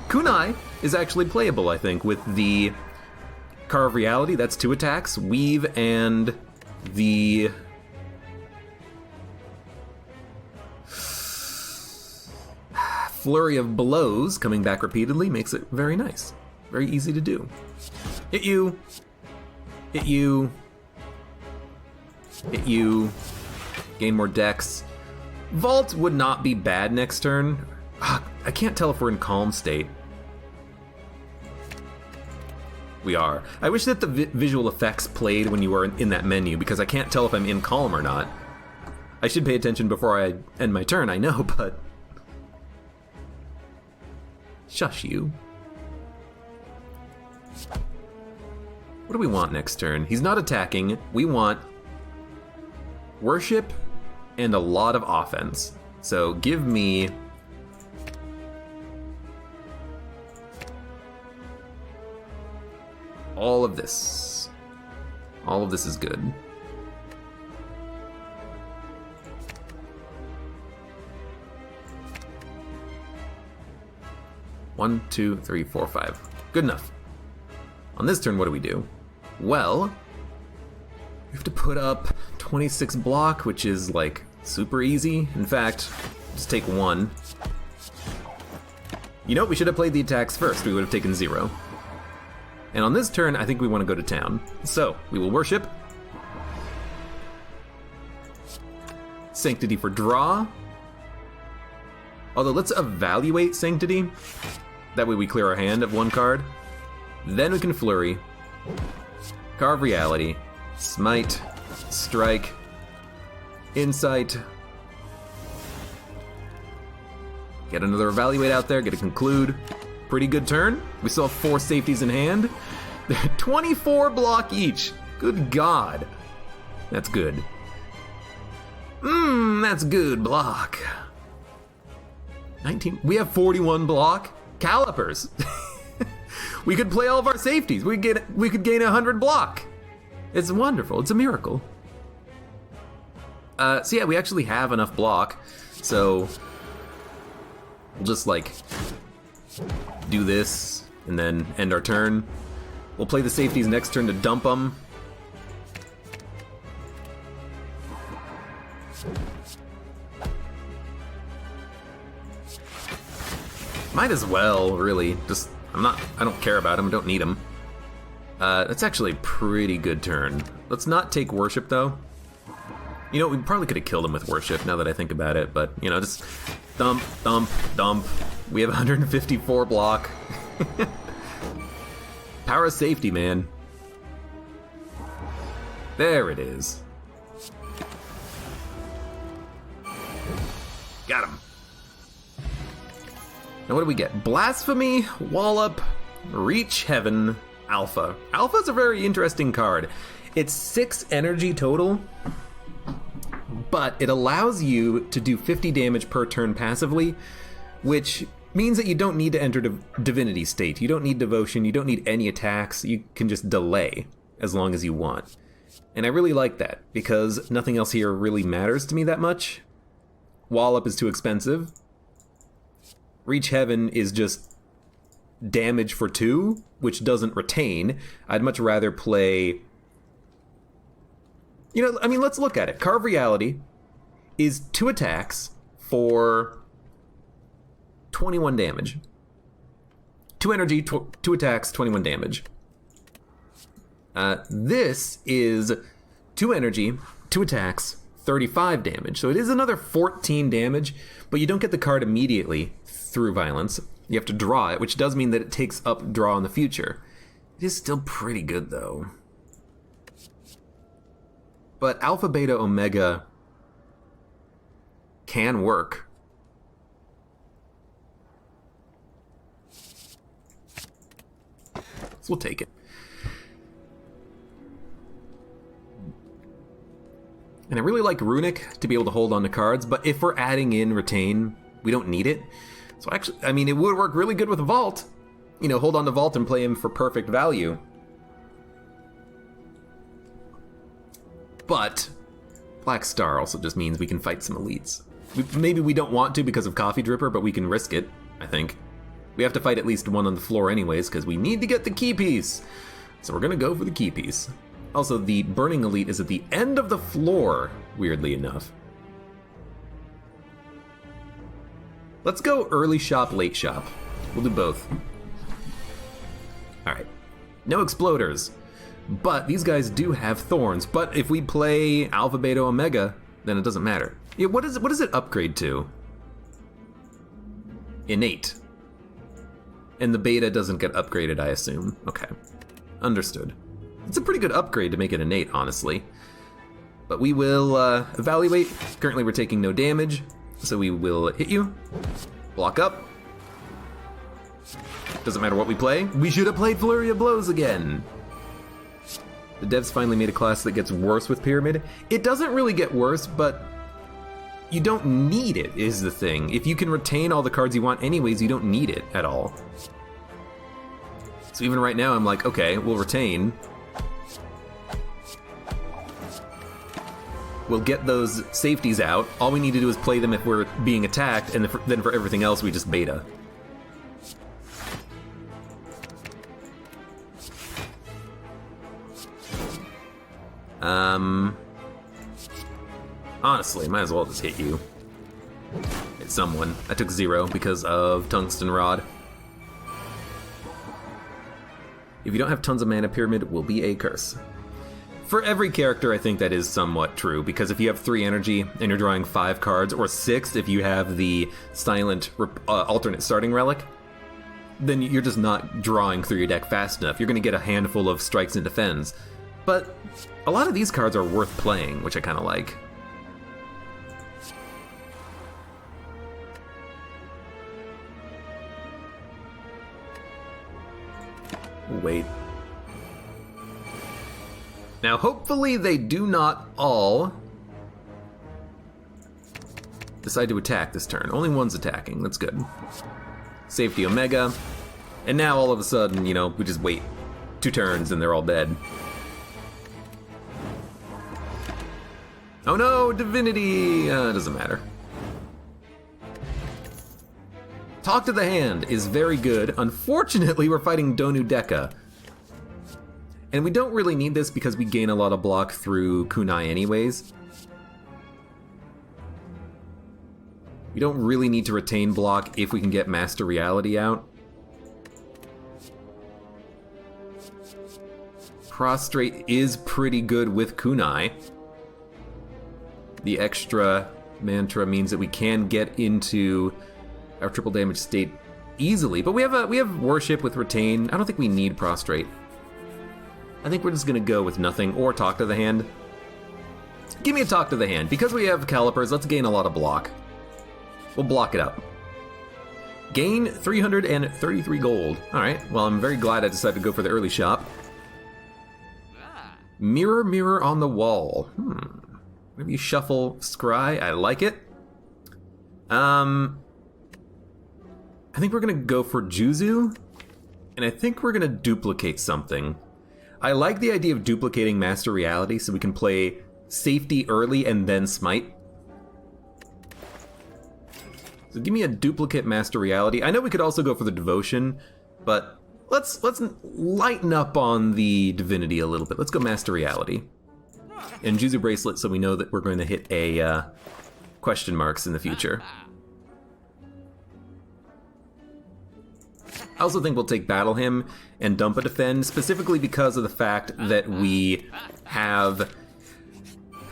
[SPEAKER 1] Kunai is actually playable, I think, with the Carve Reality. That's 2 attacks. Weave and the Flurry of Blows coming back repeatedly makes it very nice. Very easy to do. Hit you. Hit you. Hit you. Gain more dex. Vault would not be bad next turn. I can't tell if we're in calm state. We are. I wish that the visual effects played when you were in that menu, because I can't tell if I'm in calm or not. I should pay attention before I end my turn, I know, but... Shush you. What do we want next turn? He's not attacking. We want worship and a lot of offense. So give me all of this. All of this is good. One, two, three, four, five. Good enough. On this turn, what do? Well, we have to put up 26 block, which is like super easy. In fact, just take one. You know, we should have played the attacks first. We would have taken 0. And on this turn, I think we want to go to town. So, we will worship. Sanctity for draw. Although, let's evaluate Sanctity. That way we clear our hand of one card. Then we can flurry. Carve Reality. Smite. Strike. Insight. Get another evaluate out there, get a conclude. Pretty good turn. We still have 4 safeties in hand. 24 block each. Good God. That's good. That's good block. 19. We have 41 block. Calipers. We could play all of our safeties. We could gain 100 block. It's wonderful. It's a miracle. So yeah, we actually have enough block. So we'll just like do this and then end our turn. We'll play the safeties next turn to dump them. Might as well, really. Just, I don't care about him, I don't need him. That's actually a pretty good turn. Let's not take worship though. You know, we probably could have killed him with worship now that I think about it, but you know, just dump, dump, dump. We have 154 block. Power of safety, man. There it is. Got him. Now what do we get? Blasphemy, Wallop, Reach Heaven, Alpha. Alpha's a very interesting card. It's 6 energy total, but it allows you to do 50 damage per turn passively, which means that you don't need to enter divinity state. You don't need devotion, you don't need any attacks, you can just delay as long as you want. And I really like that, because nothing else here really matters to me that much. Wallop is too expensive. Reach Heaven is just damage for 2, which doesn't retain. I'd much rather play... You know, I mean, let's look at it. Carve Reality is 2 attacks for 21 damage. 2 energy, 2 attacks, 21 damage. This is 2 energy, 2 attacks, 35 damage. So it is another 14 damage, but you don't get the card immediately through violence. You have to draw it, which does mean that it takes up draw in the future. It is still pretty good, though. But Alpha, Beta, Omega can work. So we'll take it. And I really like Runic to be able to hold on to cards, but if we're adding in Retain, we don't need it. So actually, I mean, it would work really good with Vault. You know, hold on to Vault and play him for perfect value. But Black Star also just means we can fight some elites. Maybe we don't want to because of Coffee Dripper, but we can risk it, I think. We have to fight at least one on the floor anyways, because we need to get the key piece. So we're going to go for the key piece. Also, the Burning Elite is at the end of the floor, weirdly enough. Let's go early shop, late shop. We'll do both. Alright. No exploders. But these guys do have thorns. But if we play Alpha, Beta, Omega, then it doesn't matter. Yeah, what does it upgrade to? Innate. And the Beta doesn't get upgraded, I assume. Okay. Understood. It's a pretty good upgrade to make it innate, honestly. But we will evaluate. Currently we're taking no damage, so we will hit you. Block up. Doesn't matter what we play. We should have played Flurry of Blows again. The devs finally made a class that gets worse with Pyramid. It doesn't really get worse, but you don't need it, is the thing. If you can retain all the cards you want anyways, you don't need it at all. So So even right now, I'm like, okay, we'll retain. We'll get those safeties out. All we need to do is play them if we're being attacked, and then for everything else, we just beta. Honestly, might as well just hit you. Hit someone. I took 0 because of Tungsten Rod. If you don't have tons of mana, Pyramid will be a curse. For every character, I think that is somewhat true, because if you have 3 energy and you're drawing 5 cards, or 6 if you have the silent alternate starting relic, then you're just not drawing through your deck fast enough. You're going to get a handful of strikes and defends. But a lot of these cards are worth playing, which I kind of like. Wait. Now, hopefully they do not all decide to attack this turn. Only one's attacking. That's good. Safety Omega. And now all of a sudden, you know, we just wait 2 turns and they're all dead. Oh no, Divinity! It doesn't matter. Talk to the Hand is very good. Unfortunately, we're fighting Donu Deka. And we don't really need this because we gain a lot of block through Kunai anyways. We don't really need to retain block if we can get Master Reality out. Prostrate is pretty good with Kunai. The extra mantra means that we can get into our triple damage state easily, but we have Worship with Retain. I don't think we need Prostrate. I think we're just gonna go with nothing or Talk to the Hand. Give me a Talk to the Hand. Because we have Calipers, let's gain a lot of block. We'll block it up. Gain 333 gold. Alright, well, I'm very glad I decided to go for the early shop. Mirror, mirror on the wall. Maybe shuffle Scry. I like it. I think we're gonna go for Juzu, and I think we're gonna duplicate something. I like the idea of duplicating Master Reality so we can play Safety early and then Smite. So give me a duplicate Master Reality. I know we could also go for the Devotion, but let's lighten up on the Divinity a little bit. Let's go Master Reality. And Juzu Bracelet so we know that we're going to hit a question marks in the future. I also think we'll take Battle Hymn and dump a Defend, specifically because of the fact that we have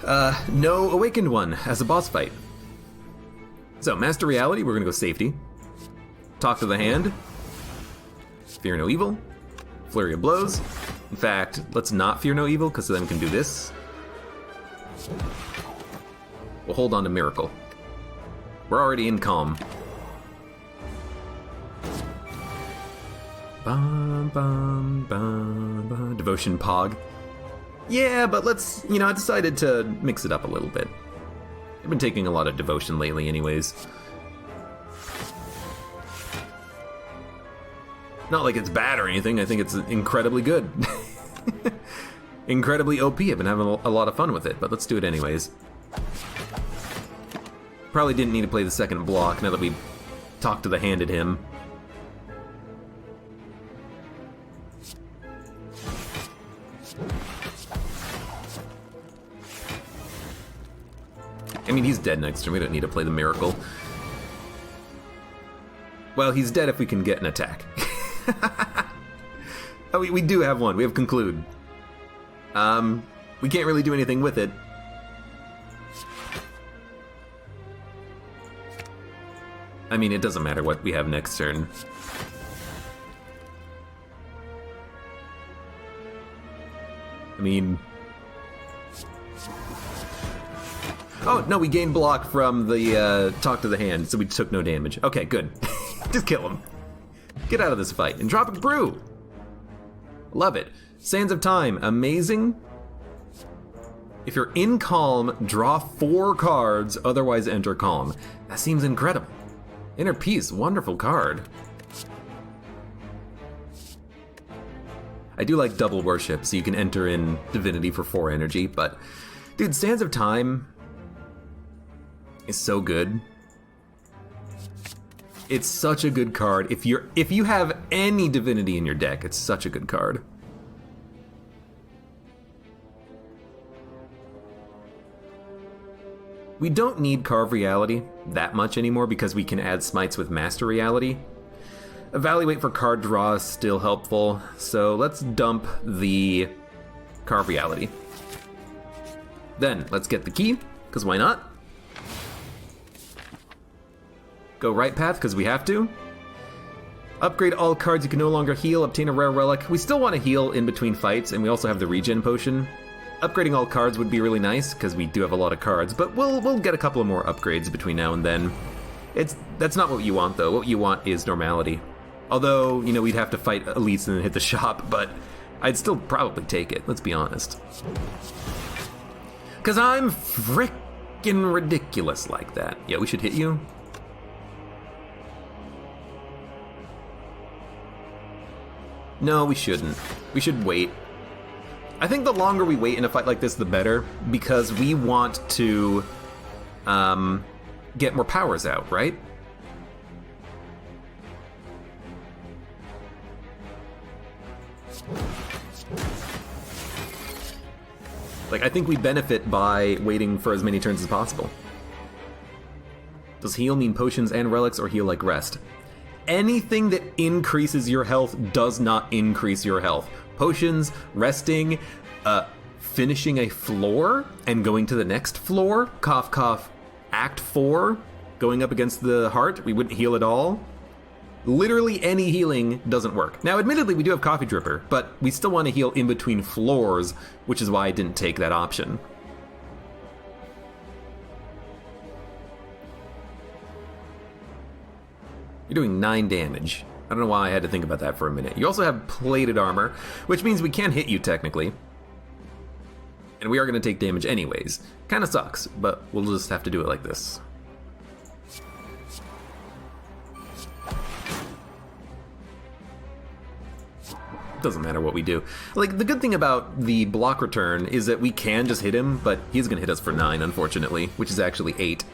[SPEAKER 1] no Awakened One as a boss fight. So, Master Reality, we're gonna go Safety. Talk to the Hand. Fear no Evil. Flurry of Blows. In fact, let's not Fear no Evil, because then we can do this. We'll hold on to Miracle. We're already in Calm. Bum, bum, bum, bum. Devotion Pog. Yeah, but let's, I decided to mix it up a little bit. I've been taking a lot of Devotion lately anyways. Not like it's bad or anything, I think it's incredibly good. Incredibly OP, I've been having a lot of fun with it, but let's do it anyways. Probably didn't need to play the second block now that we talked to the Hand at him. I mean, he's dead next turn. We don't need to play the Miracle. Well, he's dead if we can get an attack. Oh, we do have one. We have Conclude. We can't really do anything with it. I mean, it doesn't matter what we have next turn. I mean... Oh, no, we gained block from the Talk to the Hand, so we took no damage. Okay, good. Just kill him. Get out of this fight. And Tropic Brew! Love it. Sands of Time, amazing. If you're in Calm, draw 4 cards, otherwise enter Calm. That seems incredible. Inner Peace, wonderful card. I do like double worship, so you can enter in divinity for 4 energy, but dude, Sands of Time is so good. It's such a good card. If you have any divinity in your deck, it's such a good card. We don't need Carve Reality that much anymore because we can add smites with Master Reality. Evaluate for card draw is still helpful, so let's dump the Carve Reality. Then, let's get the key, because why not? Go right path, because we have to. Upgrade all cards you can no longer heal, obtain a rare relic. We still want to heal in between fights, and we also have the regen potion. Upgrading all cards would be really nice, because we do have a lot of cards, but we'll get a couple of more upgrades between now and then. That's not what you want, though. What you want is normality. Although, you know, we'd have to fight elites and then hit the shop, but I'd still probably take it, let's be honest. Because I'm frickin' ridiculous like that. Yeah, we should hit you. No, we shouldn't. We should wait. I think the longer we wait in a fight like this, the better, because we want to get more powers out, right? Like, I think we benefit by waiting for as many turns as possible. Does heal mean potions and relics, or heal like rest? Anything that increases your health does not increase your health. Potions, resting, finishing a floor and going to the next floor, cough cough, act 4, going up against the heart, we wouldn't heal at all. Literally any healing doesn't work. Now, admittedly, we do have Coffee Dripper, but we still want to heal in between floors, which is why I didn't take that option. You're doing 9 damage. I don't know why I had to think about that for a minute. You also have plated armor, which means we can hit you technically. And we are going to take damage anyways. Kind of sucks, but we'll just have to do it like this. Doesn't matter what we do. Like, the good thing about the block return is that we can just hit him, but he's going to hit us for 9, unfortunately, which is actually 8.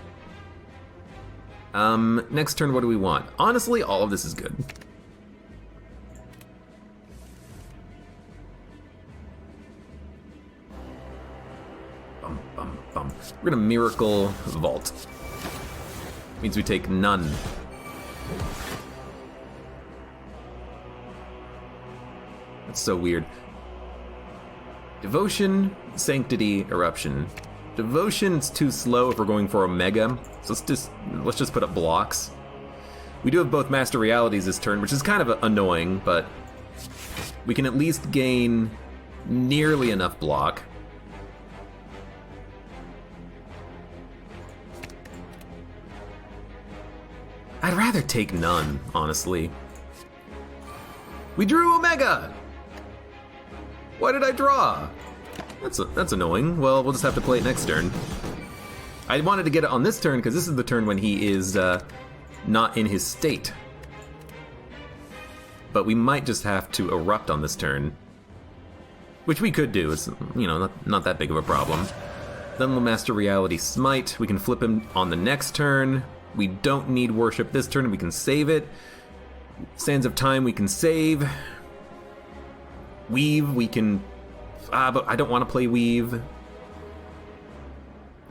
[SPEAKER 1] Next turn, what do we want? Honestly, all of this is good. Bum, bum, bum. We're gonna Miracle Vault. Means we take none. That's so weird. Devotion, Sanctity, Eruption. Devotion's too slow if we're going for Omega, so let's just put up blocks. We do have both Master Realities this turn, which is kind of annoying, but we can at least gain nearly enough block. I'd rather take none, honestly. We drew Omega! Why did I draw? That's annoying. Well, we'll just have to play it next turn. I wanted to get it on this turn because this is the turn when he is not in his state. But we might just have to erupt on this turn. Which we could do. It's, you know, not that big of a problem. Then we'll Master Reality Smite. We can flip him on the next turn. We don't need Worship this turn. We can save it. Sands of Time we can save. Weave we can... but I don't want to play Weave.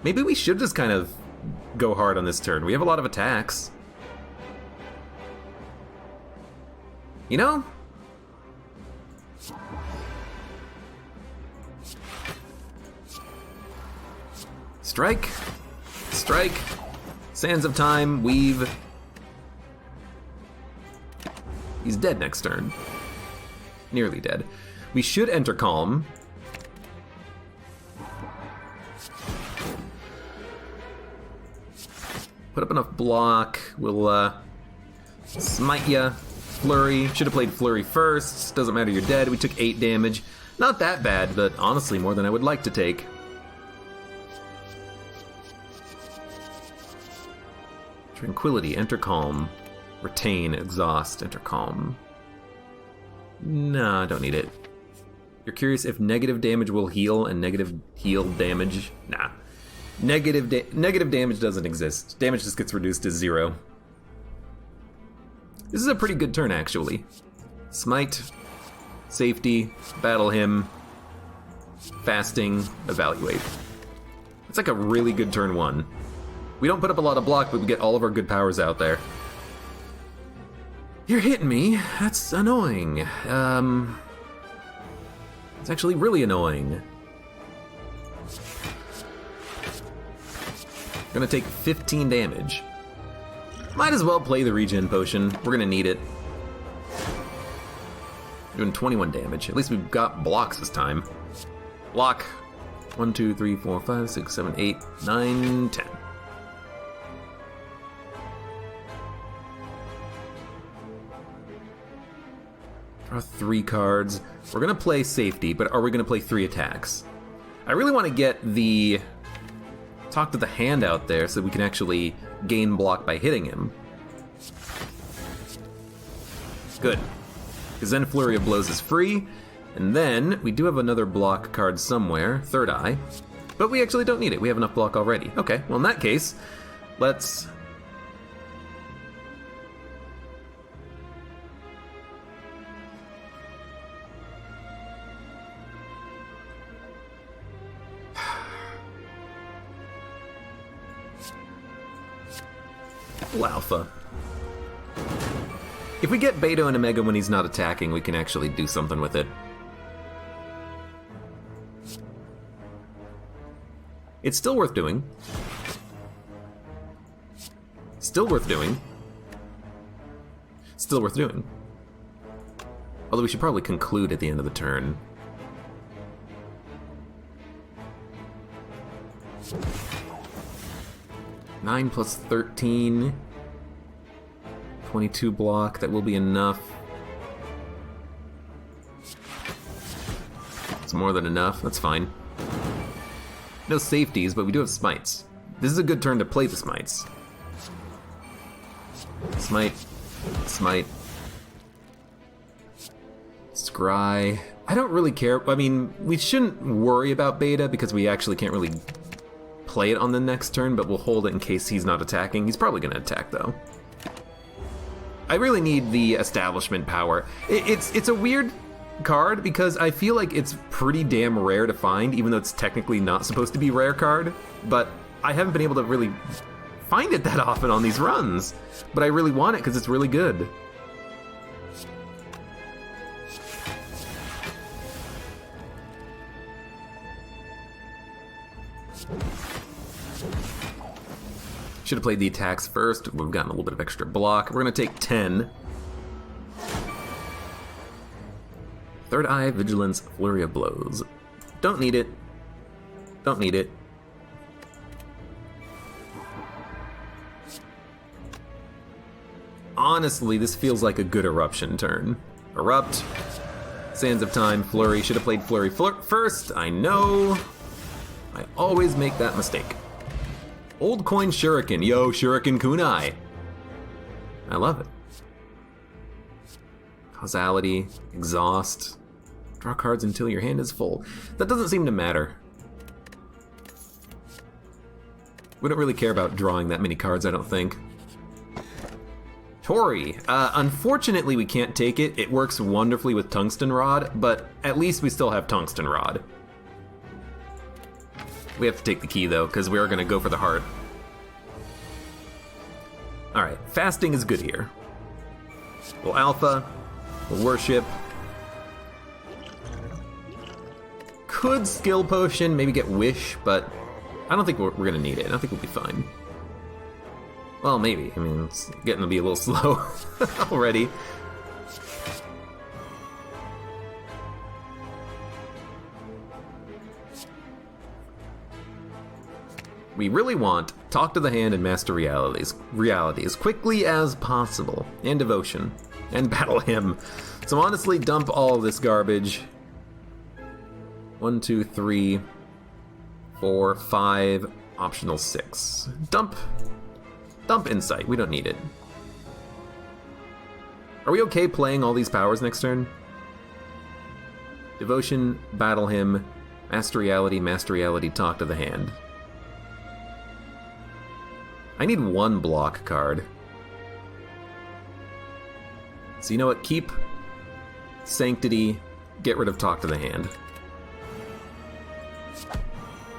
[SPEAKER 1] Maybe we should just kind of go hard on this turn. We have a lot of attacks. You know? Strike. Strike. Sands of Time. Weave. He's dead next turn. Nearly dead. We should enter Calm. Put up enough block. We'll smite ya. Flurry. Should have played Flurry first. Doesn't matter, you're dead. We took 8 damage. Not that bad, but honestly more than I would like to take. Tranquility. Enter Calm. Retain. Exhaust. Enter Calm. No, I don't need it. You're curious if negative damage will heal and negative heal damage? Nah. Negative damage doesn't exist. Damage just gets reduced to 0. This is a pretty good turn, actually. Smite, safety, battle him, fasting, evaluate. It's like a really good turn 1. We don't put up a lot of block, but we get all of our good powers out there. You're hitting me. That's annoying. It's actually really annoying. Gonna take 15 damage. Might as well play the regen potion. We're gonna need it. Doing 21 damage. At least we've got blocks this time. Block. 1, 2, 3, 4, 5, 6, 7, 8, 9, 10. Draw 3 cards. We're gonna play safety, but are we gonna play 3 attacks? I really want to get the talk to the hand out there so we can actually gain block by hitting him. Good. Because then Flurry of Blows is free, and then we do have another block card somewhere, Third Eye, but we actually don't need it. We have enough block already. Okay, well in that case, let's... Alpha. If we get Beta and Omega when he's not attacking, we can actually do something with it. It's still worth doing. Still worth doing. Still worth doing. Although we should probably conclude at the end of the turn. Nine plus 13. 22 block, that will be enough. It's more than enough, that's fine. No safeties, but we do have smites. This is a good turn to play the smites. Smite. Smite. Scry. I don't really care. I mean, we shouldn't worry about Beta because we actually can't really play it on the next turn, but we'll hold it in case he's not attacking. He's probably going to attack, though. I really need the establishment power. It's a weird card because I feel like it's pretty damn rare to find, even though it's technically not supposed to be a rare card, but I haven't been able to really find it that often on these runs. But I really want it because it's really good. Should have played the attacks first. We've gotten a little bit of extra block. We're gonna take 10. Third Eye, Vigilance, Flurry of Blows. Don't need it. Don't need it. Honestly, this feels like a good Eruption turn. Erupt. Sands of Time, Flurry. Should have played Flurry first. I know. I always make that mistake. Old Coin Shuriken. Yo, Shuriken Kunai. I love it. Causality. Exhaust. Draw cards until your hand is full. That doesn't seem to matter. We don't really care about drawing that many cards, I don't think. Tori. Unfortunately, we can't take it. It works wonderfully with Tungsten Rod, but at least we still have Tungsten Rod. We have to take the key, though, because we are going to go for the heart. Alright, fasting is good here. We'll alpha. We'll worship. Could skill potion, maybe get wish, but I don't think we're going to need it. I think we'll be fine. Well, maybe. I mean, it's getting to be a little slow already. We really want Talk to the Hand and Master Reality as quickly as possible. And Devotion. And Battle Him. So honestly, dump all this garbage. 1, 2, 3, 4, 5, optional 6. Dump Insight, we don't need it. Are we okay playing all these powers next turn? Devotion, battle him. Master Reality, talk to the hand. I need one block card. So you know what? Keep Sanctity, get rid of talk to the hand.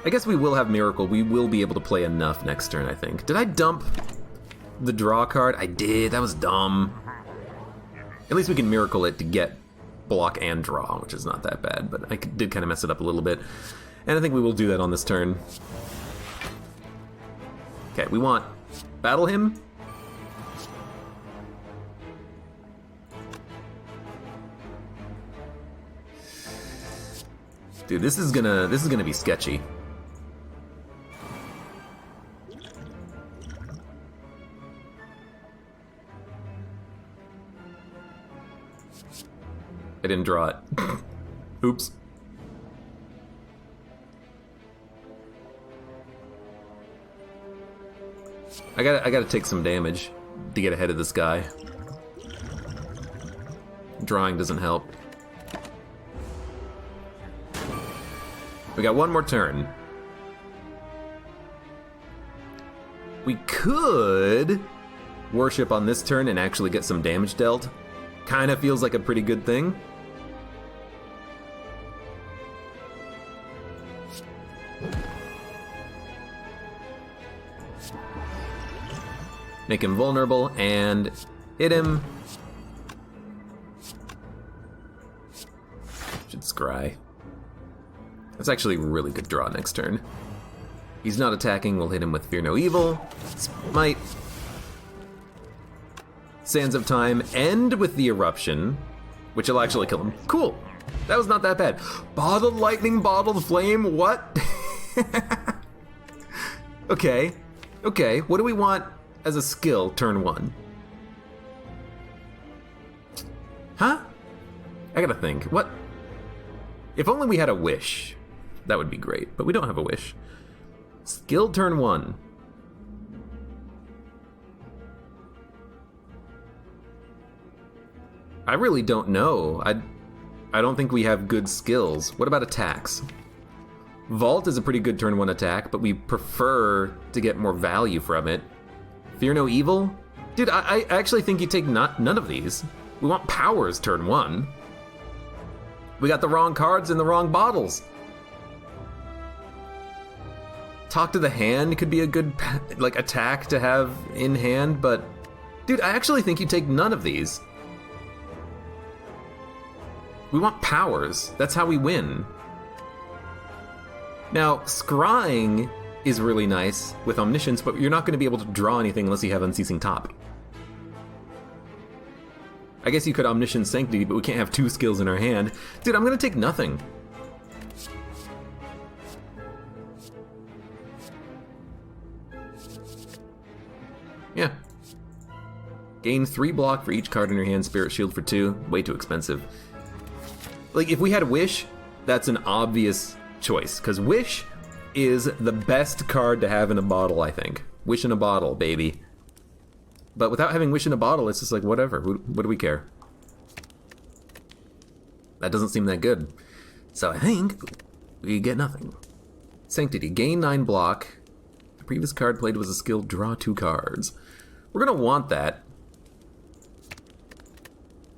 [SPEAKER 1] I guess we will have Miracle. We will be able to play enough next turn, I think. Did I dump the draw card? I did. That was dumb. At least we can Miracle it to get block and draw, which is not that bad, but I did kind of mess it up a little bit. And I think we will do that on this turn. Okay, we want battle him. Dude, this is gonna be sketchy. I didn't draw it. Oops. I gotta take some damage to get ahead of this guy. Drawing doesn't help. We got one more turn. We could worship on this turn and actually get some damage dealt. Kind of feels like a pretty good thing. Make him vulnerable and hit him. Should scry. That's actually a really good draw next turn. He's not attacking, we'll hit him with Fear No Evil. Smite. Sands of Time, end with the Eruption, which will actually kill him. Cool. That was not that bad. Bottled Lightning, Bottled Flame, what? Okay. Okay, what do we want as a skill, turn 1? Huh? I gotta think. What? If only we had a wish. That would be great, but we don't have a wish. Skill turn 1. I really don't know. I don't think we have good skills. What about attacks? Vault is a pretty good turn 1 attack, but we prefer to get more value from it. Fear No Evil? Dude, I actually think you take none of these. We want powers turn 1. We got the wrong cards in the wrong bottles. Talk to the Hand could be a good attack to have in hand, but dude, I actually think you take none of these. We want powers. That's how we win. Now, scrying is really nice with Omniscience, but you're not going to be able to draw anything unless you have Unceasing Top. I guess you could Omniscience Sanctity, but we can't have 2 skills in our hand. Dude, I'm going to take nothing. Yeah. Gain 3 block for each card in your hand, Spirit Shield for 2. Way too expensive. Like, if we had Wish, that's an obvious choice, because Wish is the best card to have in a bottle, I think. Wish in a bottle, baby. But without having Wish in a bottle, it's just like, whatever. What do we care? That doesn't seem that good. So I think we get nothing. Sanctity. Gain 9 block. The previous card played was a skill, draw 2 cards. We're going to want that.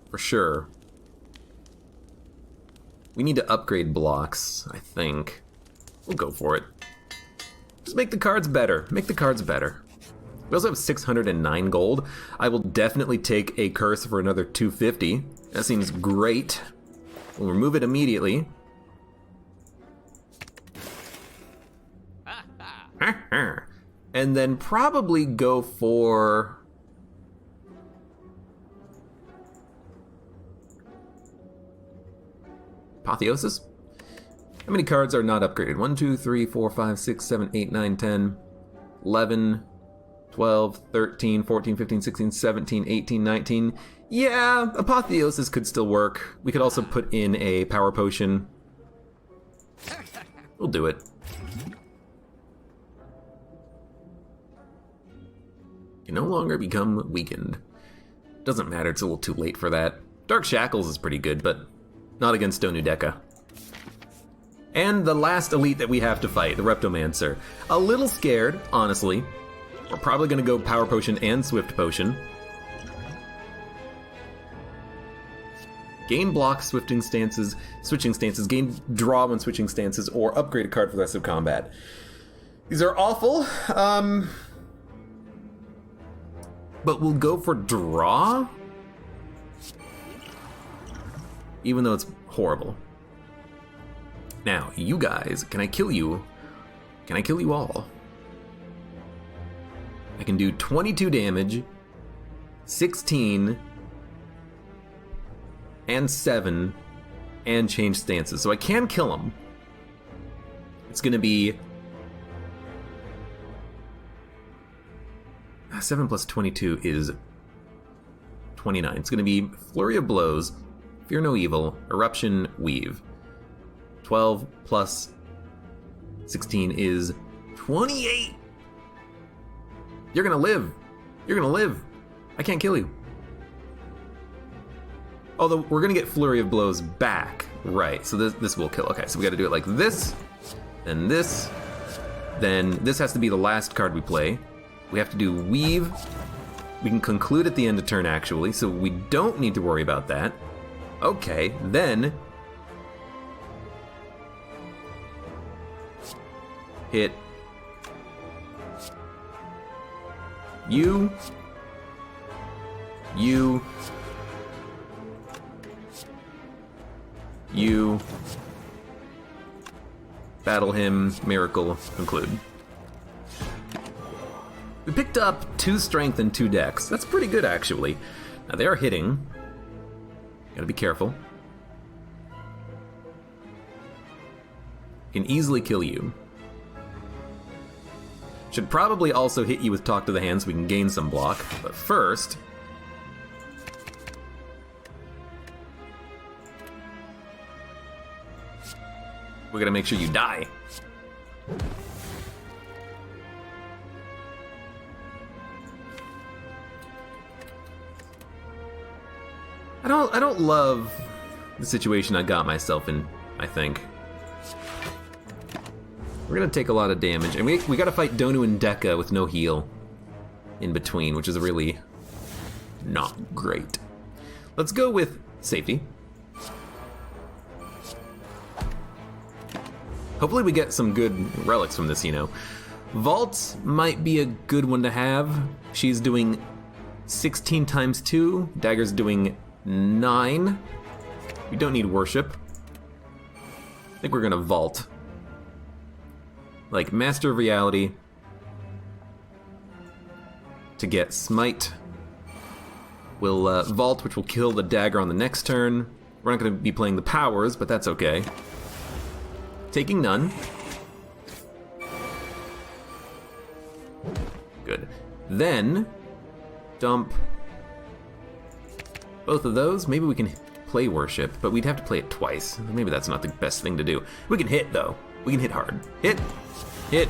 [SPEAKER 1] For sure. We need to upgrade blocks, I think. We'll go for it. Just make the cards better. Make the cards better. We also have 609 gold. I will definitely take a curse for another 250. That seems great. We'll remove it immediately. And then probably go for... Apotheosis? How many cards are not upgraded? 1, 2, 3, 4, 5, 6, 7, 8, 9, 10, 11, 12, 13, 14, 15, 16, 17, 18, 19. Yeah, Apotheosis could still work. We could also put in a Power Potion. We'll do it. You no longer become weakened. Doesn't matter, it's a little too late for that. Dark Shackles is pretty good, but not against Donudeka. And the last elite that we have to fight, the Reptomancer. A little scared, honestly. We're probably going to go Power Potion and Swift Potion. Gain block, switching stances, gain draw when switching stances, or upgrade a card for the rest of combat. These are awful, but we'll go for draw, even though it's horrible. Now, you guys, can I kill you? Can I kill you all? I can do 22 damage, 16, and 7, and change stances. So I can kill him. It's gonna be 7 plus 22 is 29. It's gonna be Flurry of Blows, Fear No Evil, Eruption, Weave. 12 plus 16 is 28. You're gonna live. You're gonna live. I can't kill you. Although we're gonna get Flurry of Blows back. Right, so this will kill. Okay, so we gotta do it like this, then this, then this has to be the last card we play. We have to do Weave. We can conclude at the end of turn actually, so we don't need to worry about that. Okay, then hit you, battle him, miracle, conclude. We picked up 2 strength and 2 dex. That's pretty good actually. Now they are hitting. Gotta be careful. Can easily kill you. Should probably also hit you with Talk to the Hand so we can gain some block, but first... we gotta make sure you die. I don't love the situation I got myself in, I think. We're gonna take a lot of damage, and we gotta fight Donu and Deka with no heal in between, which is really not great. Let's go with safety. Hopefully we get some good relics from this, you know. Vault might be a good one to have. She's doing 16 times 2. Dagger's doing 9. We don't need worship. I think we're gonna vault. Like Master of Reality to get Smite. We'll vault, which will kill the dagger on the next turn. We're not gonna be playing the powers, but that's okay. Taking none. Good. Then, dump both of those. Maybe we can play worship, but we'd have to play it twice. Maybe that's not the best thing to do. We can hit, though. We can hit hard. Hit, hit,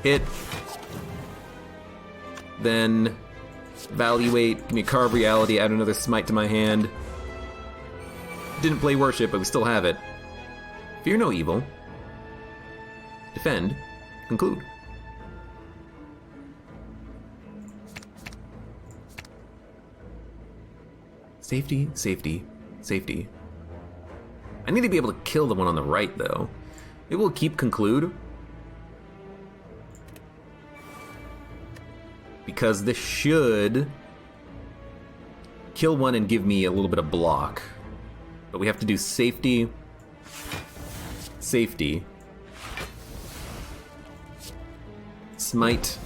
[SPEAKER 1] hit. Then, evaluate, give me a Carve Reality, add another Smite to my hand. Didn't play worship, but we still have it. Fear no evil. Defend. Conclude. Safety, safety, safety. I need to be able to kill the one on the right, though. Maybe we'll keep conclude. Because this should kill one and give me a little bit of block. But we have to do safety, safety, smite.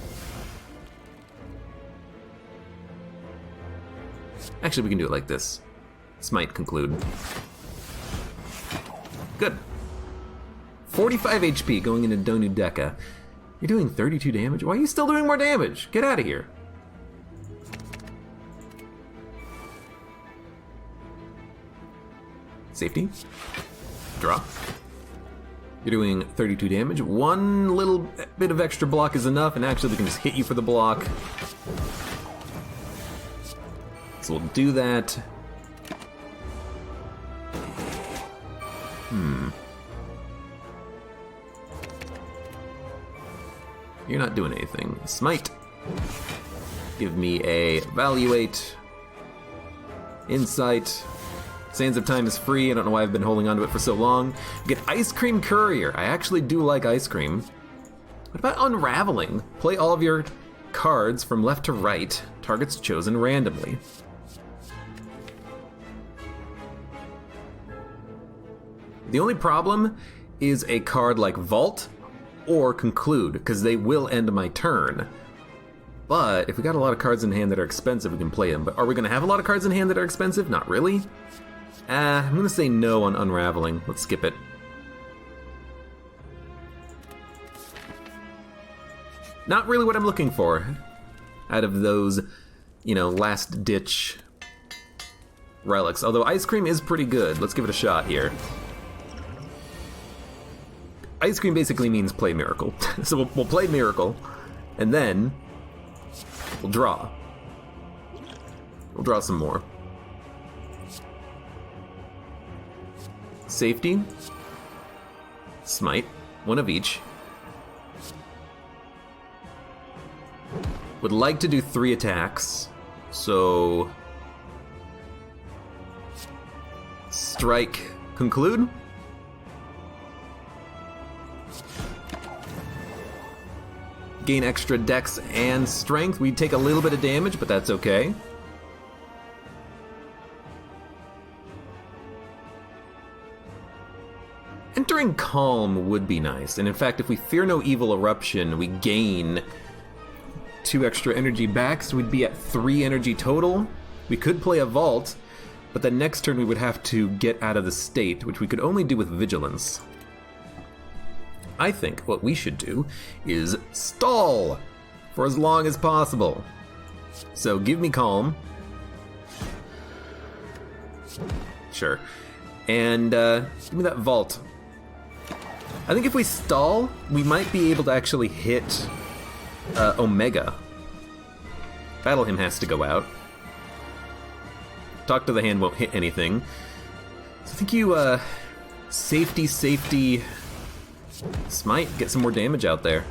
[SPEAKER 1] Actually, we can do it like this. Smite, conclude. Good. 45 HP going into Donu Deka. You're doing 32 damage? Why are you still doing more damage? Get out of here. Safety. Draw. You're doing 32 damage. One little bit of extra block is enough, and actually we can just hit you for the block. So we'll do that. You're not doing anything. Smite. Give me a Evaluate. Insight. Sands of Time is free. I don't know why I've been holding on to it for so long. Get Ice Cream Courier. I actually do like ice cream. What about Unraveling? Play all of your cards from left to right. Targets chosen randomly. The only problem is a card like Vault or Conclude, because they will end my turn. But if we got a lot of cards in hand that are expensive, we can play them. But are we going to have a lot of cards in hand that are expensive? Not really. I'm going to say no on Unraveling. Let's skip it. Not really what I'm looking for out of those, last-ditch relics. Although Ice Cream is pretty good. Let's give it a shot here. Ice Cream basically means play Miracle. So we'll play Miracle, and then we'll draw. We'll draw some more. Safety. Smite. One of each. Would like to do 3 attacks. So... Strike. Conclude. Gain extra dex and strength. We take a little bit of damage, but that's okay. Entering Calm would be nice, and in fact, if we Fear No Evil Eruption, we gain 2 extra energy back, so we'd be at 3 energy total. We could play a Vault, but the next turn we would have to get out of the state, which we could only do with Vigilance. I think what we should do is stall for as long as possible. So give me Calm. Sure. And give me that Vault. I think if we stall, we might be able to actually hit Omega. Battle Hymn has to go out. Talk to the Hand won't hit anything. So I think you safety... Smite, get some more damage out there.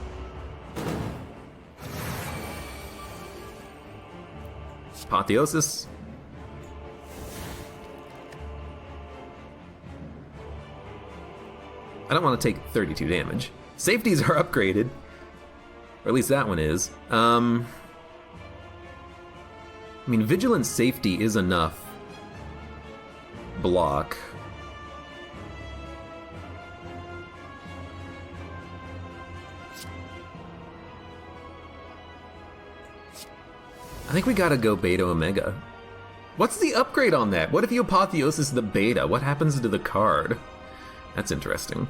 [SPEAKER 1] Apotheosis. I don't want to take 32 damage. Safeties are upgraded. Or at least that one is. I mean, Vigilance Safety is enough. Block. I think we gotta go Beta Omega. What's the upgrade on that? What if you Apotheosis the Beta? What happens to the card? That's interesting.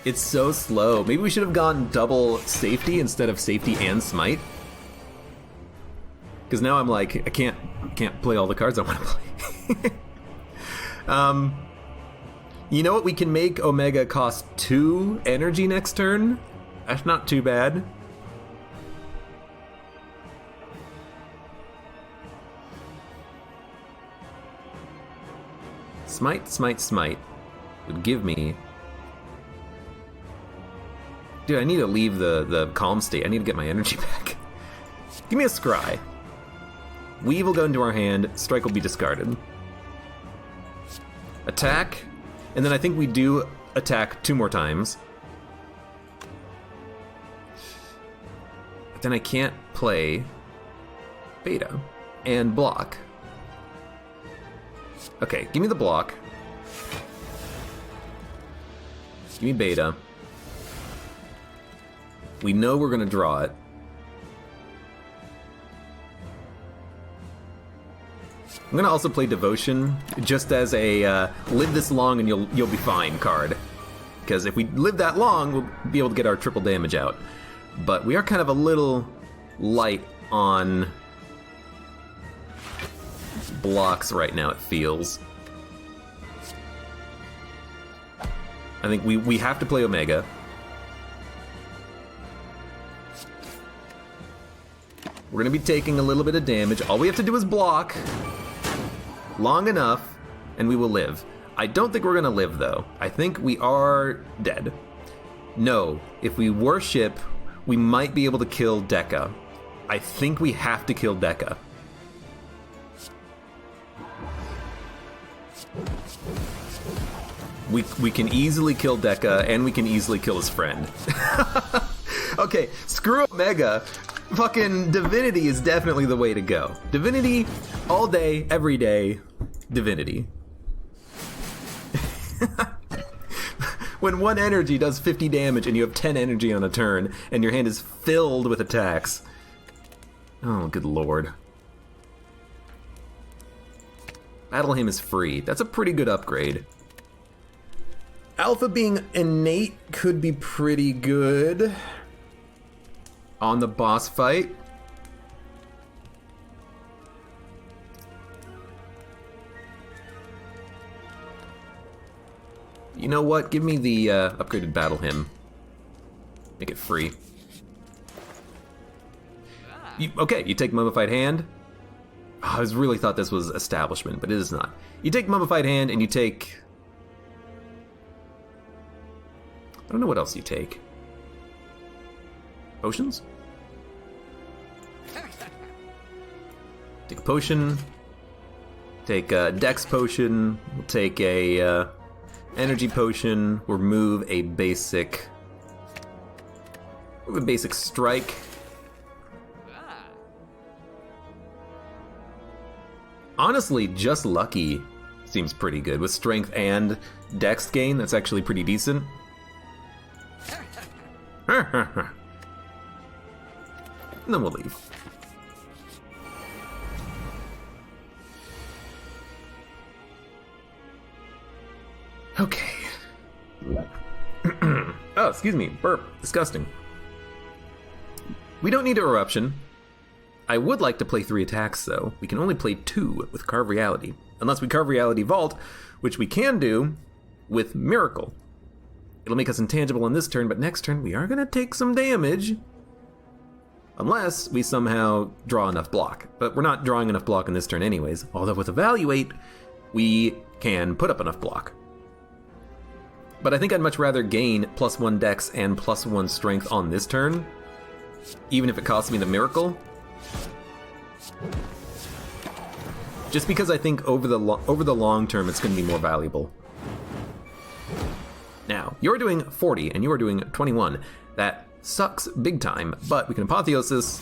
[SPEAKER 1] It's so slow. Maybe we should have gone double Safety instead of Safety and Smite. Because now I'm like, I can't play all the cards I want to play. You know what? We can make Omega cost 2 energy next turn. That's not too bad. Smite would give me... Dude, I need to leave the calm state. I need to get my energy back. Give me a Scry. Weave will go into our hand. Strike will be discarded. Attack. And then I think we do attack 2 more times. But then I can't play Beta and block. Okay, give me the block. Give me Beta. We know we're gonna draw it. I'm gonna also play Devotion, just as a live this long and you'll be fine card. Because if we live that long, we'll be able to get our triple damage out. But we are kind of a little light on blocks right now, it feels. I think we have to play Omega. We're gonna be taking a little bit of damage. All we have to do is block long enough, and we will live. I don't think we're gonna live, though. I think we are dead. No, if we worship, we might be able to kill Dekka. I think we have to kill Dekka. We can easily kill Dekka, and we can easily kill his friend. Okay, screw Omega. Fucking Divinity is definitely the way to go. Divinity, all day, every day, Divinity. When one energy does 50 damage and you have 10 energy on a turn, and your hand is filled with attacks. Oh, good lord. Battle him is free. That's a pretty good upgrade. Alpha being innate could be pretty good on the boss fight. You know what? Give me the upgraded battle hymn. Make it free. Okay, you take Mummified Hand. Oh, I really thought this was Establishment, but it is not. You take Mummified Hand and you take... I don't know what else you take. Potions? Take a potion. Take a Dex potion. We'll take a energy potion. We'll remove a basic... strike. Honestly, just lucky seems pretty good. With strength and dex gain, that's actually pretty decent. And then we'll leave. Okay. Oh, excuse me. Burp. Disgusting. We don't need an eruption. I would like to play 3 attacks, though. We can only play 2 with Carve Reality. Unless we Carve Reality Vault, which we can do with Miracle. It'll make us intangible on this turn, but next turn we are going to take some damage. Unless we somehow draw enough block. But we're not drawing enough block in this turn anyways. Although with Evaluate, we can put up enough block. But I think I'd much rather gain +1 Dex and +1 Strength on this turn. Even if it costs me the Miracle. Just because I think over the long term it's going to be more valuable. Now, you're doing 40 and you are doing 21. That sucks big time, but we can Apotheosis.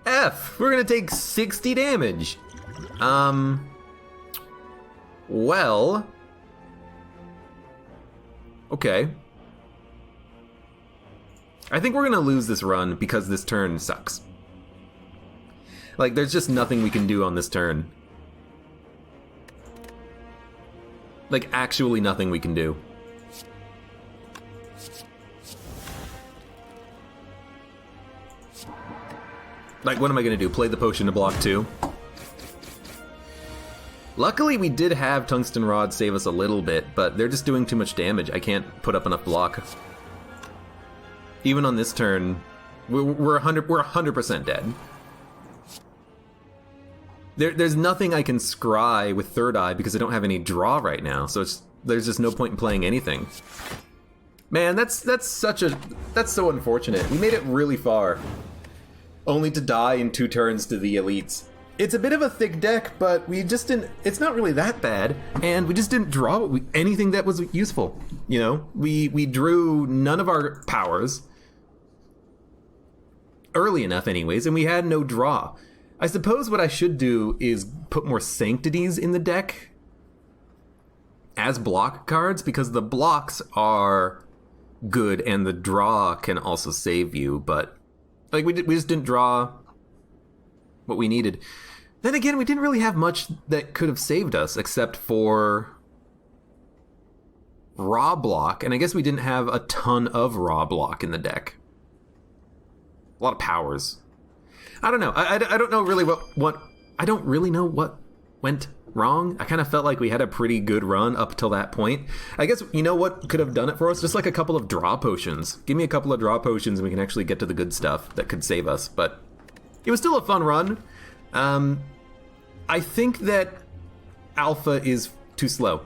[SPEAKER 1] F! We're going to take 60 damage. Well... Okay. I think we're gonna lose this run because this turn sucks. Like, there's just nothing we can do on this turn. Like, actually nothing we can do. Like, what am I gonna do? Play the potion to block 2? Luckily, we did have Tungsten Rod save us a little bit, but they're just doing too much damage. I can't put up enough block. Even on this turn, we're 100% dead. There's nothing I can scry with Third Eye because I don't have any draw right now, so there's just no point in playing anything. Man, that's so unfortunate. We made it really far, only to die in 2 turns to the elites. It's a bit of a thick deck, but we just didn't... It's not really that bad, and we just didn't draw anything that was useful, you know? We drew none of our powers, early enough anyways, and we had no draw. I suppose what I should do is put more Sanctities in the deck as block cards, because the blocks are good, and the draw can also save you, but... Like, we just didn't draw what we needed. Then again, we didn't really have much that could have saved us, except for raw block, and I guess we didn't have a ton of raw block in the deck. A lot of powers. I don't know. I don't know really what I don't really know what went wrong. I kind of felt like we had a pretty good run up till that point. I guess, you know what could have done it for us? Just like a couple of draw potions. Give me a couple of draw potions and we can actually get to the good stuff that could save us, but... It was still a fun run. I think that Alpha is too slow.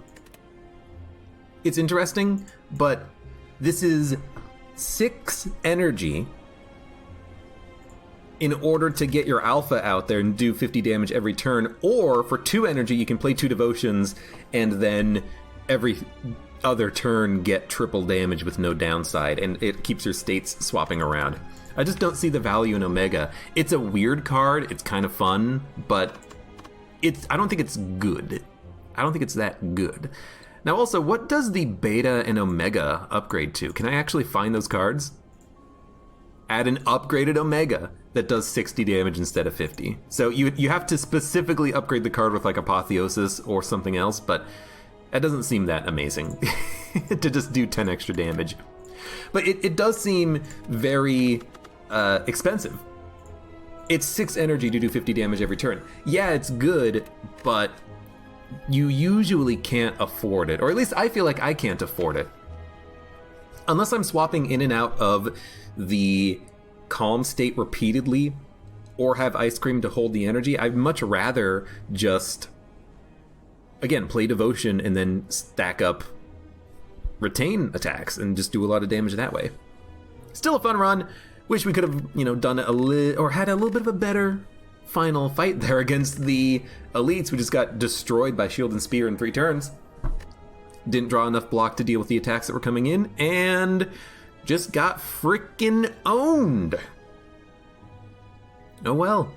[SPEAKER 1] It's interesting, but this is 6 energy in order to get your Alpha out there and do 50 damage every turn, or for 2 energy you can play 2 devotions and then every other turn get triple damage with no downside, and it keeps your states swapping around. I just don't see the value in Omega. It's a weird card, it's kind of fun, but I don't think it's good. I don't think it's that good. Now also, what does the Beta and Omega upgrade to? Can I actually find those cards? Add an upgraded Omega that does 60 damage instead of 50. So you have to specifically upgrade the card with like Apotheosis or something else, but that doesn't seem that amazing to just do 10 extra damage. But it does seem very expensive. It's 6 energy to do 50 damage every turn. Yeah, it's good, but you usually can't afford it, or at least I feel like I can't afford it. Unless I'm swapping in and out of the calm state repeatedly, or have Ice Cream to hold the energy, I'd much rather just, again, play Devotion and then stack up Retain attacks and just do a lot of damage that way. Still a fun run. Wish we could have, done it or had a little bit of a better final fight there against the elites, who just got destroyed by Shield and Spear in 3 turns. Didn't draw enough block to deal with the attacks that were coming in, and just got frickin' owned. Oh well.